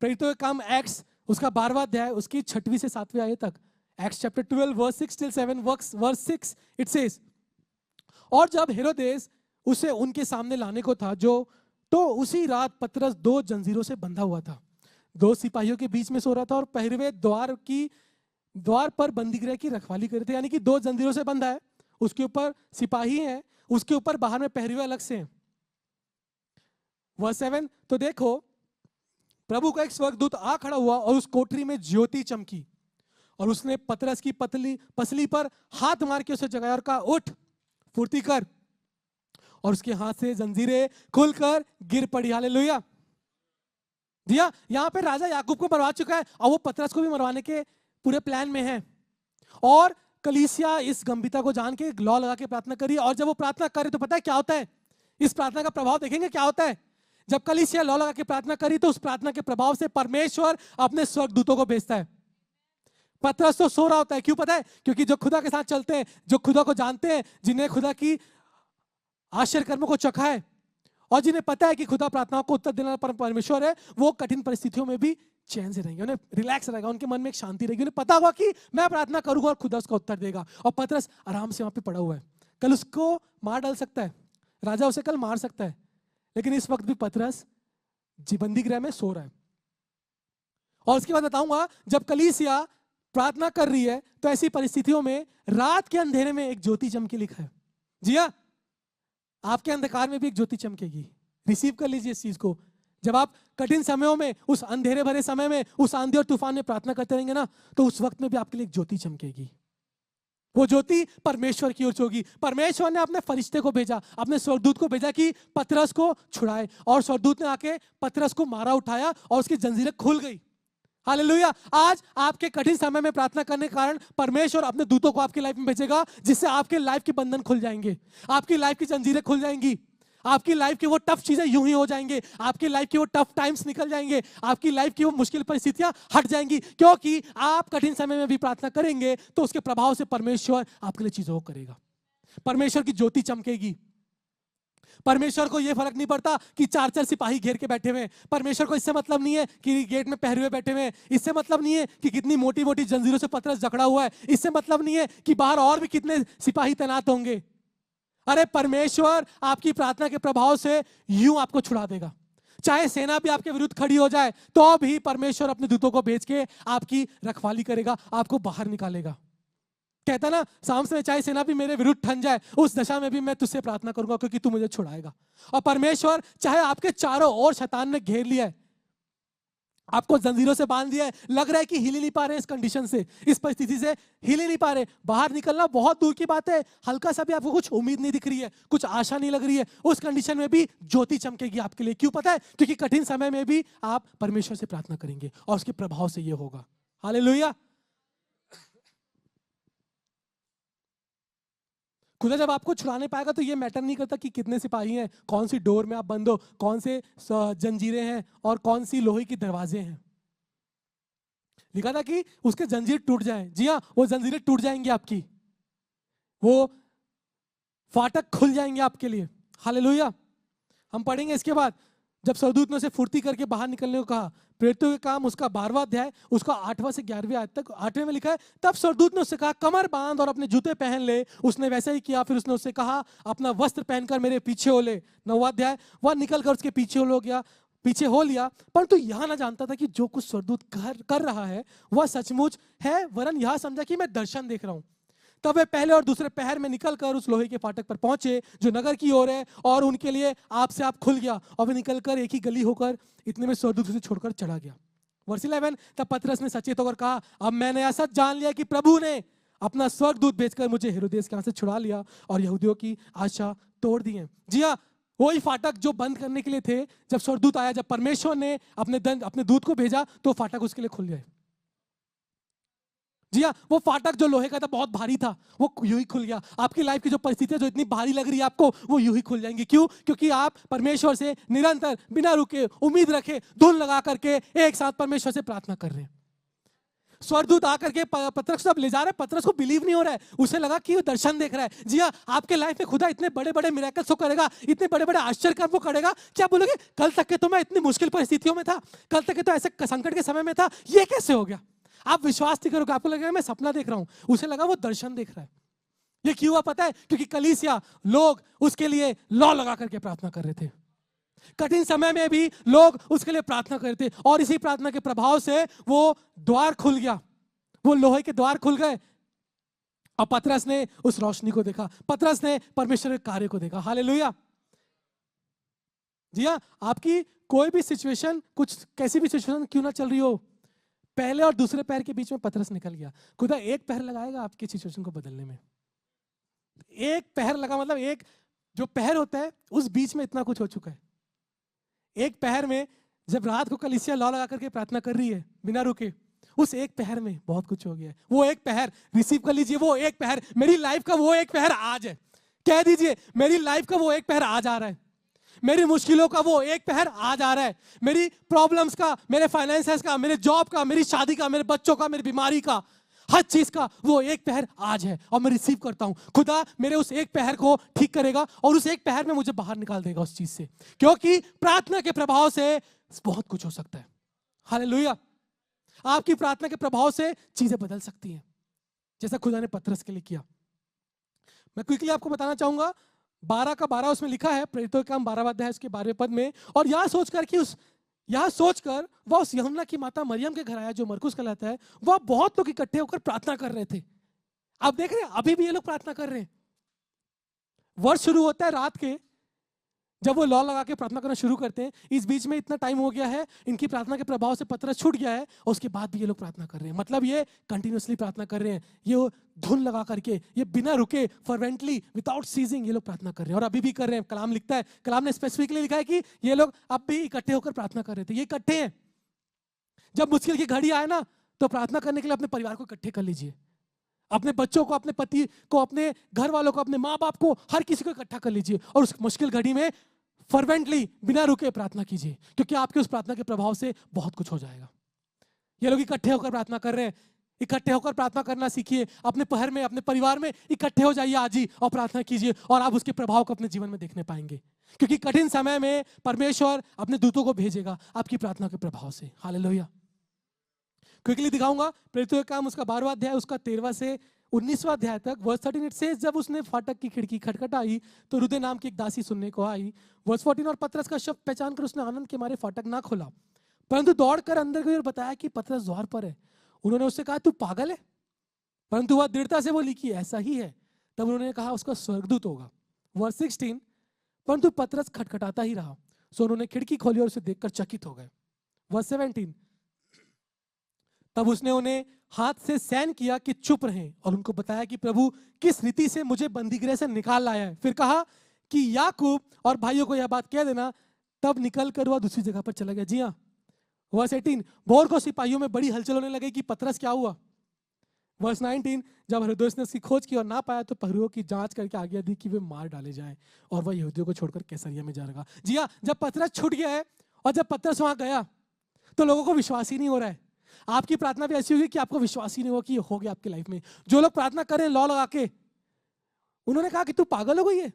S1: प्रेरितों के काम एक्ट्स उसका 12वां अध्याय, उसकी 6वीं से 7वीं आयत तक। Acts chapter 12 verse 6 till 7 verse 6 it says, और जब हेरोदेस उसे उनके सामने लाने को था, तो उसी रात पतरस 2 जंजीरों से बंधा हुआ था, 2 सिपाहियों के बीच में सो रहा था, और पहरवे द्वार पर बंदीगृह की रखवाली कर रहे थे। यानी कि 2 जंजीरों से बंधा है, उसके ऊपर सिपाही हैं, उसके ऊपर बाहर में पहरवे अलग से हैं। वर्स 7, तो देखो प्रभु का एक स्वर्गदूत आ खड़ा हुआ और उस कोठरी में ज्योति चमकी, और उसने पतरस की पसली पर हाथ मार के उसे जगाया और कहा, उठ, फुर्ती कर, और उसके हाथ से जंजीरें खुलकर गिर पड़ी। हालेलुया। दिया, यहां पे राजा याकूब को मरवा चुका है और वो पतरस को भी मरवाने के पूरे प्लान में है। और कलीसिया इस गंभीरता को जान के लॉ लगा के प्रार्थना करी, और जब वो प्रार्थना करे तो पता है क्या होता है, इस प्रार्थना का प्रभाव देखेंगे क्या होता है। जब कलीसिया लॉ लगा के प्रार्थना करी तो उस प्रार्थना के प्रभाव से परमेश्वर अपने स्वर्गदूतों को भेजता है। पतरस तो सो रहा होता है, क्यों पता है, क्योंकि जो खुदा के साथ चलते हैं, जो खुदा को जानते हैं, जिन्हें खुदा की आश्चर्य कर्मों को चखा है, और जिन्हें पता है कि खुदा प्रार्थनाओं को उत्तर देने वाला परमेश्वर है, वो कठिन परिस्थितियों में भी चैन से रहेंगे, उन्हें रिलैक्स रहेगा, उनके मन में एक शांति रहेगी, उन्हें पता होगा कि मैं प्रार्थना करूंगा और खुदा उसका उत्तर देगा। और पतरस आराम से वहां पे पड़ा हुआ है। कल उसको मार डाल सकता है, राजा उसे कल मार सकता है, लेकिन इस वक्त भी पतरस बंदी गृह में सो रहा है। और उसके बाद बताऊंगा, जब कलीसिया प्रार्थना कर रही है तो ऐसी परिस्थितियों में रात के अंधेरे में एक ज्योति चमकी, लिखा है। जी हाँ, आपके अंधकार में भी एक ज्योति चमकेगी। रिसीव कर लीजिए इस चीज को। जब आप कठिन समयों में, उस अंधेरे भरे समय में, उस आंधी और तूफान में प्रार्थना करते रहेंगे ना, तो उस वक्त में भी आपके लिए एक ज्योति चमकेगी। वो ज्योति परमेश्वर की ओर से होगी। परमेश्वर ने अपने फरिश्ते को भेजा, अपने स्वर्गदूत को भेजा कि पतरस को छुड़ाए, और स्वर्गदूत ने आके पतरस को मारा, उठाया, और उसकी जंजीरें खुल गई। हालेलुया। आज आपके कठिन समय में प्रार्थना करने के कारण परमेश्वर अपने दूतों को आपकी लाइफ में भेजेगा, जिससे आपके लाइफ के बंधन खुल जाएंगे, आपकी लाइफ की जंजीरें खुल जाएंगी, आपकी लाइफ की वो टफ चीजें यूं ही हो जाएंगे, आपकी लाइफ की वो टफ टाइम्स निकल जाएंगे, आपकी लाइफ की वो मुश्किल परिस्थितियां हट जाएंगी, क्योंकि आप कठिन समय में भी प्रार्थना करेंगे तो उसके प्रभाव से परमेश्वर आपके लिए चीजों को करेगा। परमेश्वर की ज्योति चमकेगी। परमेश्वर को यह फर्क नहीं पड़ता कि 4 सिपाही घेर के बैठे हुए। परमेश्वर को इससे मतलब नहीं है कि गेट में पहरे हुए बैठे हुए, इससे मतलब नहीं है कि कितनी मोटी मोटी जंजीरों से पतरस जकड़ा हुआ है, इससे मतलब नहीं है कि बाहर और भी कितने सिपाही तैनात होंगे। अरे परमेश्वर आपकी प्रार्थना के प्रभाव से यूं आपको छुड़ा देगा। चाहे सेना भी आपके विरुद्ध खड़ी हो जाए तो भी परमेश्वर अपने दूतों को भेज के आपकी रखवाली करेगा, आपको बाहर निकालेगा। कहता ना सामस में, चाहे सेना भी मेरे विरुद्ध ठन जाए उस दशा में भी मैं तुझसे प्रार्थना करूंगा क्योंकि तू मुझे छुड़ाएगा। और परमेश्वर चाहे आपके चारों ओर शैतान ने घेर लिया है, आपको जंजीरों से बांध दिया है, लग रहा है कि हिल ही नहीं पा रहे इस कंडीशन से, इस परिस्थिति से हिल ही नहीं पा रहे, बाहर निकलना बहुत दूर की बात है, हल्का सा भी आपको कुछ उम्मीद नहीं दिख रही है, कुछ आशा नहीं लग रही है, उस कंडीशन में भी ज्योति चमकेगी आपके लिए। क्यों पता है? क्योंकि कठिन समय में भी आप परमेश्वर से प्रार्थना करेंगे और उसके प्रभाव से ये होगा। हालेलुया। खुदा जब आपको छुड़ाने पाएगा तो ये मैटर नहीं करता कि कितने सिपाही हैं, कौन सी डोर में आप बंद हो, कौन से जंजीरें हैं और कौन सी लोहे की दरवाजे हैं। लिखा था कि उसके जंजीर टूट जाए। जी हाँ, वो जंजीरें टूट जाएंगी आपकी, वो फाटक खुल जाएंगे आपके लिए। हालेलुया। हम पढ़ेंगे इसके बाद, जब स्वर्गदूत ने उसे फुर्ती करके बाहर निकलने को कहा, प्रेरितों के काम उसका 12वां अध्याय उसका 8वां से 11वें आयत तक, 8वें में लिखा है, तब स्वर्गदूत ने उससे कहा कमर बांध और अपने जूते पहन ले। उसने वैसा ही किया। फिर उसने उससे कहा अपना वस्त्र पहनकर मेरे पीछे हो ले। 9वां अध्याय, वह निकलकर उसके पीछे हो गया, पीछे हो लिया। परंतु यह ना जानता था कि जो कुछ स्वर्गदूत कर रहा है वह सचमुच है, वरन यह समझा कि मैं दर्शन देख रहा हूं। तब वे पहले और दूसरे पहर में निकलकर उस लोहे के फाटक पर पहुंचे जो नगर की ओर है, और उनके लिए आप से आप खुल गया और वे निकलकर एक ही गली होकर इतने में स्वर्गदूत उसे छोड़कर चढ़ा गया। वर्ष 11, तब पतरस ने सचेत होकर कहा, अब मैंने ऐसा जान लिया कि प्रभु ने अपना स्वर्गदूत भेजकर मुझे हेरोदेस के हाथ से छुड़ा लिया और यहूदियों की आशा तोड़ दी है। जी हाँ, वही फाटक जो बंद करने के लिए थे, जब स्वर्गदूत आया, जब परमेश्वर ने अपने दूत को भेजा तो फाटक उसके लिए खुल गए। जी हाँ, वो फाटक जो लोहे का था, बहुत भारी था, वो यूं ही खुल गया। आपकी लाइफ की जो परिस्थितियां जो इतनी भारी लग रही है आपको, वो यूं ही खुल जाएंगी। क्यों? क्योंकि आप परमेश्वर से निरंतर बिना रुके उम्मीद रखे धुन लगा करके एक साथ परमेश्वर से प्रार्थना कर रहे हैं। स्वर्गदूत आकर के पतरस को ले जा रहे हैं, पतरस को बिलीव नहीं हो रहा है, उसे लगा कि वो दर्शन देख रहा है। जी हाँ, आपके लाइफ में खुदा इतने बड़े बड़े मिरेकल्स को करेगा, इतने बड़े बड़े आश्चर्य कर्म को करेगा। क्या बोलोगे, कल तक के तो मैं इतनी मुश्किल परिस्थितियों में था, कल तक के तो ऐसे संकट के समय में था, ये कैसे हो गया? आप विश्वास नहीं करोगे, आपको लगेगा मैं सपना देख रहा हूं, उसे लगा वो दर्शन देख रहा है। ये क्यों हुआ पता है? क्योंकि कलीसिया लोग उसके लिए लॉ लगा करके प्रार्थना कर रहे थे। कठिन समय में भी लोग उसके लिए प्रार्थना कर रहे थे, और इसी प्रार्थना के प्रभाव से वो द्वार खुल गया, वो लोहे के द्वार खुल गए और पतरस ने उस रोशनी को देखा, पतरस ने परमेश्वर के कार्य को देखा। हालेलुया। जी हाँ, आपकी कोई भी सिचुएशन, कुछ कैसी भी सिचुएशन क्यों ना चल रही हो, पहले और दूसरे पैर के बीच में पतरस निकल गया। खुदा एक पैर लगाएगा आपकी सिचुएशन को बदलने में। एक पैर लगा मतलब एक जो पैर होता है उस बीच में इतना कुछ हो चुका है। एक पैर में जब रात को कलीसिया लॉ लगा करके प्रार्थना कर रही है बिना रुके, उस एक पैर में बहुत कुछ हो गया है। वो एक पैर रिसीव कर लीजिए, वो एक पैर मेरी लाइफ का, वो एक पैर आज है। कह दीजिए मेरी लाइफ का वो एक पैर आज आ रहा है, मेरी मुश्किलों का वो एक पहर आज आ रहा है, मेरी प्रॉब्लम्स का, मेरे फाइनेंसेस का, मेरे जॉब का, मेरी शादी का, मेरे बच्चों का, मेरी बीमारी का, हर चीज का वो एक पहर आज है और मैं रिसीव करता हूं। खुदा मेरे उस एक पहर को ठीक करेगा और उस एक पहर में मुझे बाहर निकाल देगा उस चीज से, क्योंकि प्रार्थना के प्रभाव से बहुत कुछ हो सकता है। हालेलुया। आपकी प्रार्थना के प्रभाव से चीजें बदल सकती हैं, जैसा खुदा ने पतरस के लिए किया। मैं क्विकली आपको बताना चाहूंगा, 12 का 12 उसमें लिखा है, प्रेरितों के काम 12वां अध्याय उसके 12वें पद में, और यह सोचकर वह उस यूहन्ना की माता मरियम के घर आया जो मरकुस कहलाता है। वह बहुत लोग इकट्ठे होकर प्रार्थना कर रहे थे। आप देख रहे हैं अभी भी ये लोग प्रार्थना कर रहे हैं। वर्ष शुरू होता है रात के, जब वो लॉ लगा के प्रार्थना करना शुरू करते हैं। इस बीच में इतना टाइम हो गया है, इनकी प्रार्थना के प्रभाव से पतरस छूट गया है और उसके बाद भी ये लोग प्रार्थना कर रहे हैं। मतलब ये कंटिन्यूअसली प्रार्थना कर रहे हैं, ये धुन लगा करके, ये बिना रुके, फर्वेंटली, विदाउट सीजिंग ये लोग प्रार्थना कर रहे हैं और अभी भी कर रहे हैं। कलाम लिखता है, कलाम ने स्पेसिफिकली लिखा है कि ये लोग अब भी इकट्ठे होकर प्रार्थना कर रहे थे। ये इकट्ठे हैं। जब मुश्किल की घड़ी आए ना, तो प्रार्थना करने के लिए अपने परिवार को इकट्ठे कर लीजिए, अपने बच्चों को, अपने पति को, अपने घर वालों को, अपने माँ बाप को, हर किसी को इकट्ठा कर लीजिए और उस मुश्किल घड़ी में फर्वेंटली बिना रुके प्रार्थना कीजिए, क्योंकि आपके उस प्रार्थना के प्रभाव से बहुत कुछ हो जाएगा। ये लोग इकट्ठे होकर प्रार्थना कर रहे हैं। इकट्ठे होकर प्रार्थना करना सीखिए। अपने पहर में, अपने परिवार में इकट्ठे हो जाइए आज ही और प्रार्थना कीजिए, और आप उसके प्रभाव को अपने जीवन में देखने पाएंगे, क्योंकि कठिन समय में परमेश्वर अपने दूतों को भेजेगा आपकी प्रार्थना के प्रभाव से। हालेलुया। क्विकली दिखाऊंगा, प्रेरितों के काम उसका 12वां अध्याय उसका 13वां से 19वां अध्याय तक वर्स 13 से जब उसने फाटक की खिड़की खटखटाई तो रुदे नाम की एक दासी सुनने को आई। वर्स 14 और पतरस का शब्द पहचान कर उसने आनंद के मारे फाटक ना खोला, परंतु दौड़कर अंदर गई और बताया कि पतरस द्वार पर है। उन्होंने उससे कहा तू पागल है, परंतु वह दृढ़ता से बोली कि ऐसा ही है। तब उन्होंने कहा उसका स्वर्गदूत होगा। वर्स 16 परंतु पतरस खटखटाता ही रहा, सो उन्होंने खिड़की खोली और उसे देखकर चकित हो गए। वर्स 17 तब उसने उन्हें हाथ से सैन किया कि चुप रहें और उनको बताया कि प्रभु किस रीति से मुझे बंदीगृह से निकाल लाया है। फिर कहा कि याकूब और भाइयों को यह बात कह देना। तब निकल कर वह दूसरी जगह पर चला गया। जी हाँ, वर्स 18 भोर को सिपाहियों में बड़ी हलचल होने लगी कि पतरस क्या हुआ। वर्स 19 जब हेरोदेस ने उसकी खोज की और ना पाया तो पहरुओं की जांच करके आज्ञा दी कि वे मार डाले जाएं और वह यहूदियों को छोड़कर कैसरिया में जा रहा। जी हाँ, जब पतरस छूट गया है और जब पतरस वहां गया तो लोगों को विश्वास ही नहीं हो रहा है। आपकी प्रार्थना भी ऐसी होगी कि आपको विश्वास ही नहीं होगा कि ये हो गया आपकी लाइफ में। जो लोग प्रार्थना करें लॉ लगा के, उन्होंने कहा कि तू पागल हो गई है,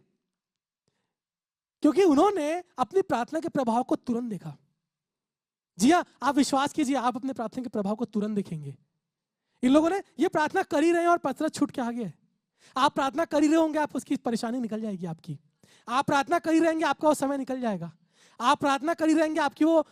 S1: क्योंकि उन्होंने अपनी प्रार्थना के प्रभाव को तुरंत देखा। जी हाँ, आप विश्वास कीजिए, आप अपने प्रार्थना के प्रभाव को तुरंत देखेंगे। इन लोगों ने ये प्रार्थना कर ही रहे हैं और पतरस छूट के आ गया है। आप प्रार्थना कर ही रहे होंगे, आप उसकी परेशानी निकल जाएगी आपकी। आप प्रार्थना कर ही रहेंगे, आपका वो समय निकल जाएगा। आप प्रार्थना कर ही रहेंगे, आपकी वो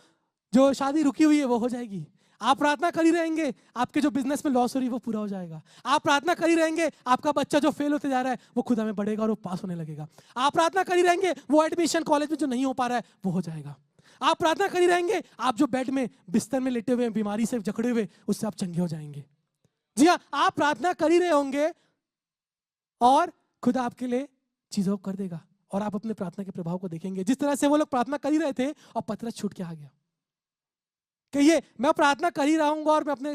S1: जो शादी रुकी हुई है वो हो जाएगी। आप प्रार्थना कर ही रहेंगे, आपके जो बिजनेस में लॉस हो रही है वो पूरा हो जाएगा। आप प्रार्थना कर ही रहेंगे, आपका बच्चा जो फेल होते जा रहा है वो खुदा में बढ़ेगा और वो पास होने लगेगा। आप प्रार्थना कर ही रहेंगे, वो एडमिशन कॉलेज में जो नहीं हो पा रहा है वो हो जाएगा। आप प्रार्थना कर ही रहेंगे, आप जो बेड में बिस्तर में लेटे हुए बीमारी से जकड़े हुए उससे आप चंगे हो जाएंगे। जी हाँ, आप प्रार्थना कर ही रहे होंगे और खुदा आपके लिए चीजों को कर देगा और आप अपने प्रार्थना के प्रभाव को देखेंगे। जिस तरह से वो लोग प्रार्थना कर ही रहे थे और पतरस छूट के आ गया। कहिए मैं प्रार्थना कर ही रहूंगा और मैं अपने,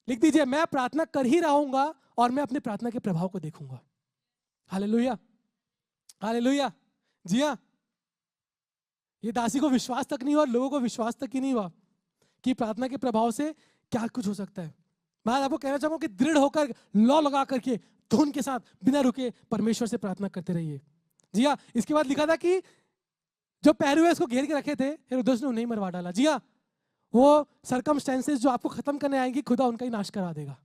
S1: लिख दीजिए, मैं प्रार्थना कर ही रहूंगा और मैं अपने प्रार्थना के प्रभाव को देखूंगा। Hallelujah, hallelujah. जी हाँ, ये दासी को विश्वास तक नहीं हुआ, लोगों को विश्वास तक ही नहीं हुआ कि प्रार्थना के प्रभाव से क्या कुछ हो सकता है। मैं आपको कहना चाहूंगा कि दृढ़ होकर लॉ लगा करके धुन के साथ बिना रुके परमेश्वर से प्रार्थना करते रहिए। जी हाँ, इसके बाद लिखा था कि जो पहरुए इसको घेर के रखे थे हेरोदेस ने उन्हें मरवा डाला। जी हाँ, वो सरकमस्टेंसेस जो आपको खत्म करने आएंगी खुदा उनका ही नाश करा देगा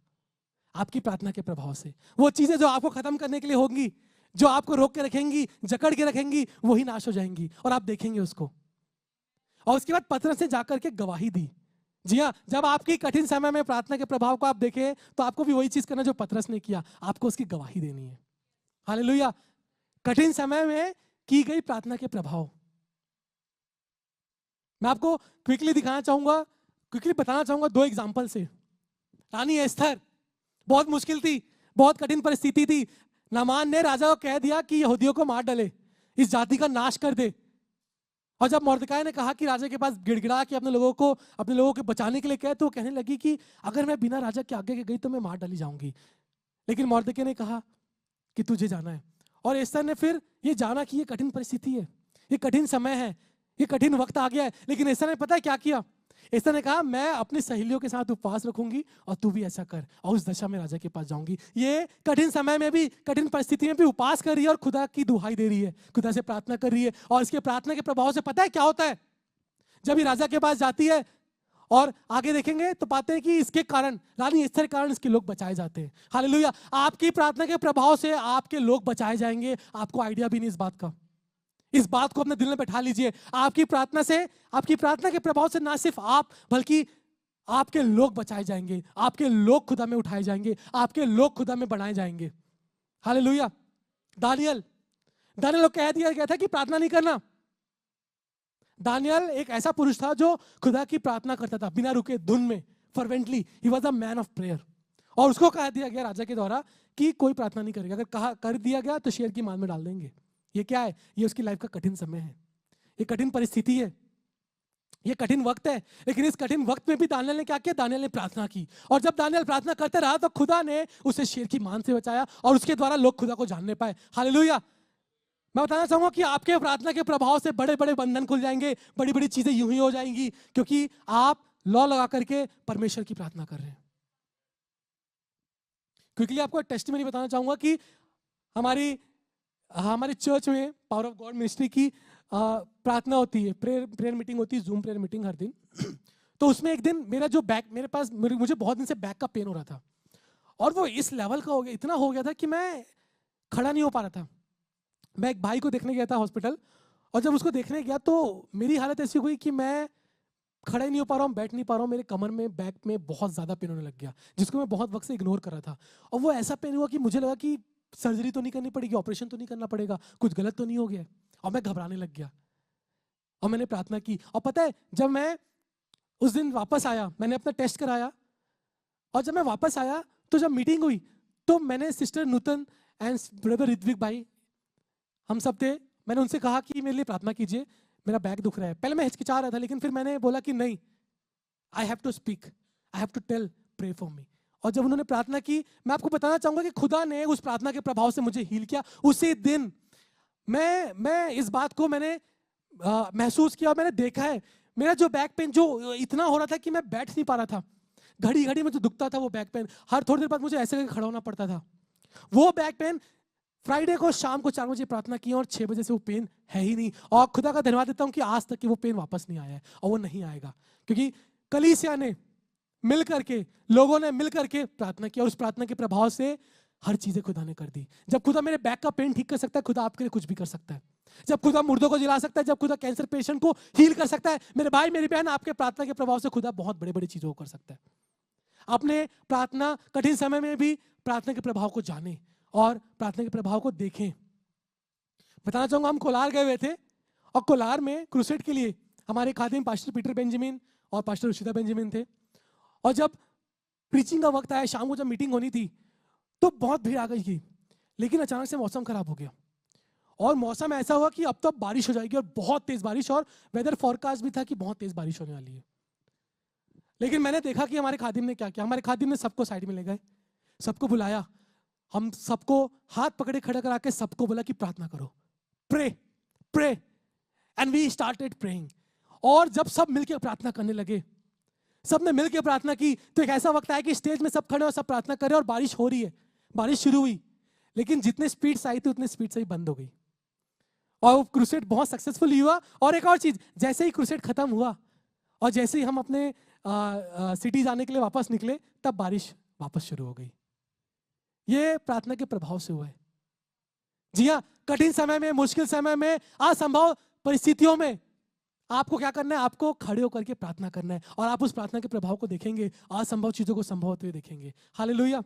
S1: आपकी प्रार्थना के प्रभाव से। वो चीजें जो आपको खत्म करने के लिए होंगी, जो आपको रोक के रखेंगी, जकड़ के रखेंगी, वही नाश हो जाएंगी और आप देखेंगे उसको। और उसके बाद पतरस ने जाकर के गवाही दी। जी हाँ, जब आपकी कठिन समय में प्रार्थना के प्रभाव को आप देखें तो आपको भी वही चीज करना जो पतरस ने किया, आपको उसकी गवाही देनी है। हालेलुया। कठिन समय में की गई प्रार्थना के प्रभाव मैं आपको क्विकली दिखाना चाहूंगा, क्विकली बताना चाहूंगा 2 एग्जांपल से। रानी एस्थर, बहुत मुश्किल थी, बहुत कठिन परिस्थिति थी। नामान ने राजा को कह दिया कि यहूदियों को मार डाले, इस जाति का नाश कर दे। और जब मोर्दकाई ने कहा कि राजा के पास गिड़गिड़ा के अपने लोगों को बचाने के लिए कहे, तो वो कहने लगी कि अगर मैं बिना राजा के आगे के गई तो मैं मार डाली जाऊंगी। लेकिन मोर्दकाई ने कहा कि तुझे जाना है। और एस्थर ने फिर ये जाना कि ये कठिन परिस्थिति है, ये कठिन समय है, ये कठिन वक्त आ गया है। लेकिन एस्थर ने पता है क्या किया? एस्थर ने कहा मैं अपनी सहेलियों के साथ उपवास रखूंगी और तू भी ऐसा कर, और उस दशा में राजा के पास जाऊंगी। ये कठिन समय में भी, कठिन परिस्थिति में भी उपवास कर रही है और खुदा की दुहाई दे रही है, खुदा से प्रार्थना कर रही है। और इसके प्रार्थना के प्रभाव से पता है क्या होता है? जब ये राजा के पास जाती है और आगे देखेंगे तो पाते हैं कि इसके कारण, रानी एस्थर के कारण इसके लोग बचाए जाते हैं। हालेलुया। आपकी प्रार्थना के प्रभाव से आपके लोग बचाए जाएंगे, आपको आइडिया भी नहीं इस बात का। इस बात को अपने दिल में बैठा लीजिए। आपकी प्रार्थना से, आपकी प्रार्थना के प्रभाव से ना सिर्फ आप बल्कि आपके लोग बचाए जाएंगे, आपके लोग खुदा में उठाए जाएंगे, आपके लोग खुदा में बनाए जाएंगे। हालेलुया। दानियल को कह दिया गया था कि प्रार्थना नहीं करना। दानियल एक ऐसा पुरुष था जो खुदा की प्रार्थना करता था बिना रुके, धुन में, fervently. He was a man of prayer. और उसको कह दिया गया राजा के द्वारा कि कोई प्रार्थना नहीं करेगा, अगर कहा कर दिया गया तो शेर की मान में डाल देंगे। ये क्या है? ये उसकी लाइफ का कठिन समय है, ये कठिन परिस्थिति है, ये कठिन वक्त है। लेकिन इस कठिन वक्त में भी दानियल ने क्या किया? दानियल ने प्रार्थना की। और जब दानियल प्रार्थना करते रहा तो खुदा ने उसे शेर की मान से बचाया और उसके द्वारा लोग खुदा को जानने पाए। हालेलुया। मैं बताना चाहूंगा कि आपके प्रार्थना के प्रभाव से बड़े बड़े बंधन खुल जाएंगे, बड़ी बड़ी चीजें यूं ही हो जाएंगी, क्योंकि आप लॉ लगा करके परमेश्वर की प्रार्थना कर रहे हैं। क्विकली आपको टेस्टिमनी बताना चाहूंगा कि हमारी चर्च में पावर ऑफ गॉड मिनिस्ट्री की प्रार्थना होती है, प्रेयर मीटिंग होती है, जूम प्रेयर मीटिंग हर दिन। तो उसमें एक दिन मेरा जो बैक, मुझे बहुत दिन से बैक का पेन हो रहा था और वो इस लेवल का हो गया, इतना हो गया था कि मैं खड़ा नहीं हो पा रहा था। मैं एक भाई को देखने गया था हॉस्पिटल, और जब उसको देखने गया तो मेरी हालत ऐसी हुई कि मैं खड़ा ही नहीं हो पा रहा हूँ, बैठ नहीं पा रहा हूँ, मेरे कमर में, बैक में बहुत ज़्यादा पेन होने लग गया, जिसको मैं बहुत वक्त से इग्नोर कर रहा था। और वो ऐसा पेन हुआ कि मुझे लगा कि सर्जरी तो नहीं करनी पड़ेगी, ऑपरेशन तो नहीं करना पड़ेगा, कुछ गलत तो नहीं हो गया। और मैं घबराने लग गया और मैंने प्रार्थना की। और पता है, जब मैं उस दिन वापस आया, मैंने अपना टेस्ट कराया, और जब मैं वापस आया तो जब मीटिंग हुई तो मैंने sister Nutan and brother Ritvik भाई, हम सब थे, मैंने उनसे कहा कि मेरे लिए प्रार्थना कीजिए, मेरा बैक दुख रहा है। पहले मैं हिचकिचा रहा था, लेकिन फिर मैंने बोला कि नहीं, I have to speak, I have to tell, pray for me. और जब उन्होंने प्रार्थना की, मैं आपको बताना चाहूंगा कि खुदा ने उस प्रार्थना के प्रभाव से मुझे हील किया। उसी दिन मैं इस बात को मैंने महसूस किया और मैंने देखा है। मेरा जो बैक पेन जो इतना हो रहा था कि मैं बैठ नहीं पा रहा था, घड़ी घड़ी मुझे दुखता था वो बैक पेन, हर थोड़ी देर बाद मुझे ऐसे करके खड़ा होना पड़ता था। वो बैक पेन फ्राइडे को शाम को 4 बजे प्रार्थना की और 6 बजे से वो पेन है ही नहीं। और खुदा का धन्यवाद देता हूँ कि आज तक कि वो पेन वापस नहीं आया है और वो नहीं आएगा, क्योंकि कलीसिया ने मिल करके, लोगों ने मिल करके प्रार्थना की और उस प्रार्थना के प्रभाव से हर चीजें खुदा ने कर दी। जब खुदा मेरे बैक का पेन ठीक कर सकता है, खुदा आपके लिए कुछ भी कर सकता है। जब खुदा मुर्दों को जिला सकता है, जब खुदा कैंसर पेशेंट को हील कर सकता है, मेरे भाई मेरी बहन, आपके प्रार्थना के प्रभाव से खुदा बहुत बड़ी बड़ी चीजों को कर सकता है। अपने प्रार्थना कठिन समय में भी प्रार्थना के प्रभाव को जाने और प्रार्थना के प्रभाव को देखें। बताना चाहूंगा, हम कोलार गए हुए थे और कोलार में क्रूसेड के लिए हमारे खादिम पास्टर पीटर बेंजामिन और पास्टर रुशिदा बेंजामिन थे। और जब प्रीचिंग का वक्त आया, शाम को जब मीटिंग होनी थी तो बहुत भीड़ आ गई थी, लेकिन अचानक से मौसम खराब हो गया और मौसम ऐसा हुआ कि अब तो बारिश हो जाएगी, और बहुत तेज बारिश, और वेदर फोरकास्ट भी था कि बहुत तेज बारिश होने वाली है। लेकिन मैंने देखा कि हमारे खादिम ने क्या किया। हमारे खादिम ने सबको साइड में ले गए, सबको बुलाया, हम सबको हाथ पकड़े खड़ा करा के सबको बोला कि प्रार्थना करो, pray pray, and we started praying. और जब सब मिलकर प्रार्थना करने लगे, सबने मिलकर प्रार्थना की, तो एक ऐसा वक्त आया कि स्टेज में सब खड़े और सब प्रार्थना कर रहे हैं और बारिश हो रही है। बारिश शुरू हुई, लेकिन जितने स्पीड से आई थी उतने स्पीड से ही बंद हो गई और वो क्रूसेड बहुत सक्सेसफुल हुआ। और एक और चीज, जैसे ही क्रूसेड खत्म हुआ और जैसे ही हम अपने सिटी जाने के लिए वापस निकले, तब बारिश वापस शुरू हो गई। ये प्रार्थना के प्रभाव से हुआ है। जी हाँ, कठिन समय में, मुश्किल समय में, असंभव परिस्थितियों में आपको क्या करना है? आपको खड़े होकर के प्रार्थना करना है और आप उस प्रार्थना के प्रभाव को देखेंगे, असंभव चीजों को संभव होते हुए देखेंगे। Hallelujah,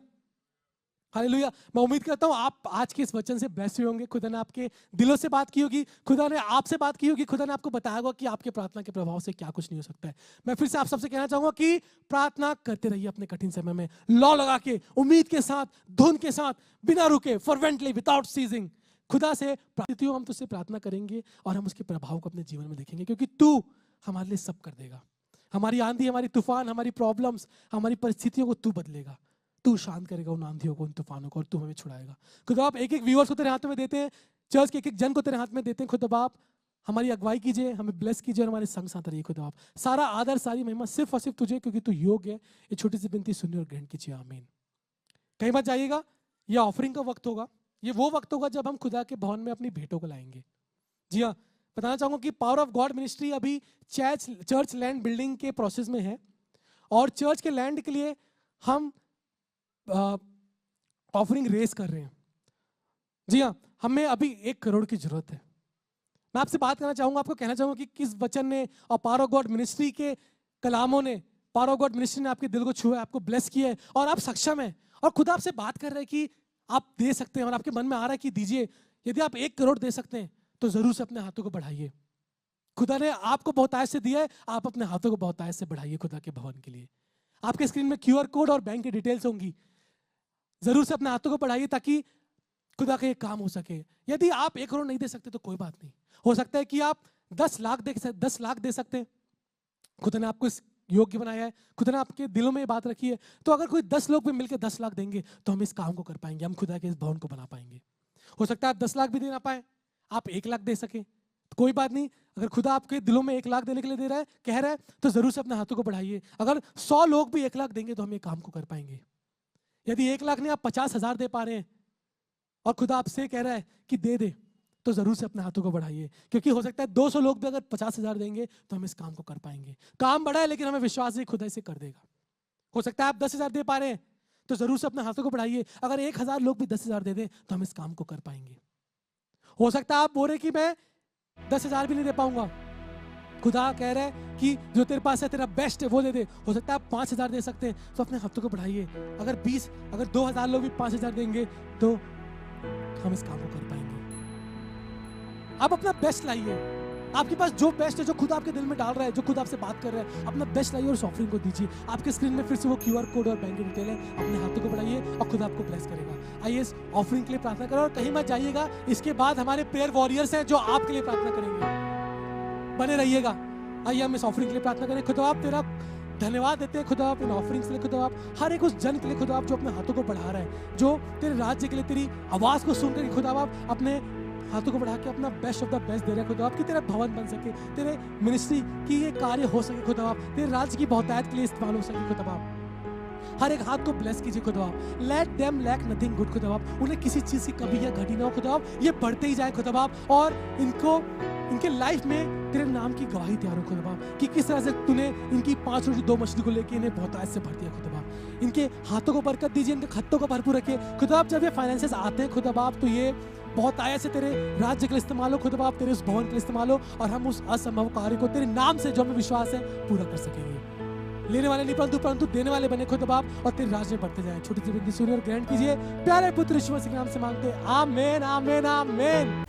S1: hallelujah. मैं उम्मीद करता हूँ आप आज के इस वचन से ब्लेस्ड हुए होंगे। खुदा ने आपके दिलों से बात की होगी, खुदा ने आपसे बात की होगी, खुदा ने आपको बताया होगा कि आपके प्रार्थना के प्रभाव से क्या कुछ नहीं हो सकता है। मैं फिर से आप सबसे कहना चाहूंगा कि प्रार्थना करते रहिए अपने कठिन समय में, लौ लगा के, उम्मीद के साथ, धुन के साथ, बिना रुके, फॉरवेंटली, विदाउट सीजिंग। खुदा से प्रार्थना, हम तुझसे प्रार्थना करेंगे और हम उसके प्रभाव को अपने जीवन में देखेंगे, क्योंकि तू हमारे लिए सब कर देगा। हमारी आंधी, हमारी तूफान, हमारी प्रॉब्लम्स, हमारी परिस्थितियों को तू बदलेगा, तू शांत करेगा उन आंधियों को, उन तूफानों को, और तू हमें छुड़ाएगा। खुदा आप एक एक व्यूअर्स को तेरे हाथ में देते हैं, चर्च के एक एक जन को तेरे हाथ में देते हैं। खुदा आप हमारी अगुवाई कीजिए, हमें ब्लेस कीजिए और हमारे संग साथ रहिए। खुदा आप सारा आदर, सारी महिमा सिर्फ और सिर्फ तुझे, क्योंकि तू योग्य है। ये छोटी सी विनती सुनिए और ग्रहण कीजिए, आमीन। कहीं मत जाइएगा, ये ऑफरिंग का वक्त होगा। ये वो वक्त होगा जब हम खुदा के भवन में अपनी भेंटों को लाएंगे। जी हाँ, बताना चाहूंगा कि पावर ऑफ गॉड मिनिस्ट्री अभी चर्च लैंड बिल्डिंग के प्रोसेस में है और चर्च के लैंड के लिए हम ऑफरिंग रेस कर रहे हैं। जी हाँ, हमें अभी 1 करोड़ की जरूरत है। मैं आपसे बात करना चाहूंगा, आपको कहना चाहूंगा कि किस वचन ने और पावर ऑफ गॉड मिनिस्ट्री के कलामों ने, पावर ऑफ गॉड मिनिस्ट्री ने आपके दिल को छुआ है, आपको ब्लेस किया है और आप सक्षम हैं और खुदा आपसे बात कर रहे हैं कि आप दे सकते हैं और आपके मन में आ रहा है कि दीजिए। यदि आप 1 करोड़ दे सकते हैं तो जरूर से अपने हाथों को बढ़ाइए। खुदा ने आपको बहुतायत से दिया है, आप अपने हाथों को बहुतायत से बढ़ाइए खुदा के भवन के लिए। आपके स्क्रीन में QR कोड और बैंक की डिटेल्स होंगी, जरूर से अपने हाथों को बढ़ाइए ताकि खुदा का ये काम हो सके। यदि आप 1 करोड़ नहीं दे सकते तो कोई बात नहीं, हो सकता है कि आप 10 लाख दे सकते हैं। खुदा ने आपको इस योग्य बनाया है, खुदा ने आपके दिलों में ये बात रखी है। तो अगर कोई 10 लोग भी मिलकर 10 लाख देंगे तो हम इस काम को कर पाएंगे, हम खुदा के इस भवन को बना पाएंगे। हो सकता है आप 10 लाख भी दे ना पाए, आप 1 लाख दे सके तो कोई बात नहीं। अगर खुदा आपके दिलों में 1 लाख देने के लिए दे रहा है, कह रहा है, तो जरूर से अपने हाथों को बढ़ाइए। अगर 100 लोग भी 1 लाख देंगे तो हम ये काम को कर पाएंगे। यदि 1 लाख नहीं, आप 50,000 दे पा रहे हैं और खुदा आपसे कह रहा है कि दे दे, तो जरूर से अपने हाथों को बढ़ाइए, क्योंकि हो सकता है 200 लोग भी अगर 50,000 देंगे तो हम इस काम को कर पाएंगे। काम बड़ा है लेकिन हमें विश्वास है खुदा इसे कर देगा। हो सकता है आप 10,000 दे पा रहे हैं, तो जरूर से अपने हाथों को बढ़ाइए। अगर 1,000 लोग भी 10,000 दे दें तो हम इस काम को कर पाएंगे। हो सकता है आप बोल रहे कि मैं 10,000 भी नहीं दे पाऊंगा, खुदा कह रहा है कि जो तेरे पास है तेरा बेस्ट है वो दे दे। हो सकता है आप 5,000 दे सकते हैं, तो अपने हाथों को बढ़ाइए। अगर 2,000 लोग भी 5,000 देंगे तो हम इस काम को कर पाएंगे। आप अपना बेस्ट लाइए। आपके पास जो बेस्ट है, जो खुद आपके दिल में डाल रहा है, जो खुद आपसे बात कर रहा है, अपना बेस्ट लाइए और उस ऑफरिंग को दीजिए। आपके स्क्रीन में फिर से वो QR कोड और बैंक डिटेल है, अपने हाथों को बढ़ाइए और खुद आपको ब्लेस करेगा। आइए इस ऑफरिंग के लिए प्रार्थना करें और कहीं मत जाइएगा। इसके बाद हमारे प्रेयर वॉरियर्स हैं जो आपके लिए प्रार्थना करेंगे, बने रहिएगा। आइए हम इस ऑफरिंग के लिए प्रार्थना करें। खुदा आप तेरा धन्यवाद देते हैं खुदा आप इन ऑफरिंग्स के लिए। खुदा आप हर एक उस जन के लिए खुदा आप जो अपने हाथों को बढ़ा रहा है, जो तेरे राज्य के लिए तेरी आवाज को सुनकर खुदा आप अपने हाथों को बढ़ा के अपना बेस्ट ऑफ द बेस्ट दे रहे हैं खुदा आप, कि तेरा भवन बन सके, तेरे मिनिस्ट्री की ये कार्य हो सके खुदा आप, तेरे राज्य की बहुतायत के लिए इस्तेमाल हो सके खुदा आप। हर एक हाथ को ब्लेस कीजिए खुदा आप। Let them lack nothing good खुदा आप, उन्हें किसी चीज की कमी या घटी ना हो खुदा आप, ये बढ़ते ही जाए खुदा आप, और इनके लाइफ में तेरे नाम की गवाही तैयार हो खुदा बाप, कि किस तरह से तूने इनकी 5 रोटी 2 मछली को लेके इन्हें बहुतायत से भर दिया खुदा बाप। इनके हाथों को बरकत दीजिए, इनके खत्तों को भरपूर रखिए खुदा आप। जब ये फाइनेंसेस आते हैं खुदा बाप, तो ये बहुतायत से तेरे राज्य के लिए इस्तेमाल हो खुदा बाप, तेरे उस भवन के लिए इस्तेमाल हो, और हम उस असंभव कार्य को तेरे नाम से जो हमें विश्वास है पूरा कर सकेंगे। लेने वाले नहीं परंतु देने वाले बने खुदा बाप, और तेरे राज्य में बढ़ते जाए। छोटी सी विनती सुनिए और ग्रहण कीजिए, प्यारे पुत्र यीशु मसीह के नाम से मांगते हैं, आमीन आमीन आमीन।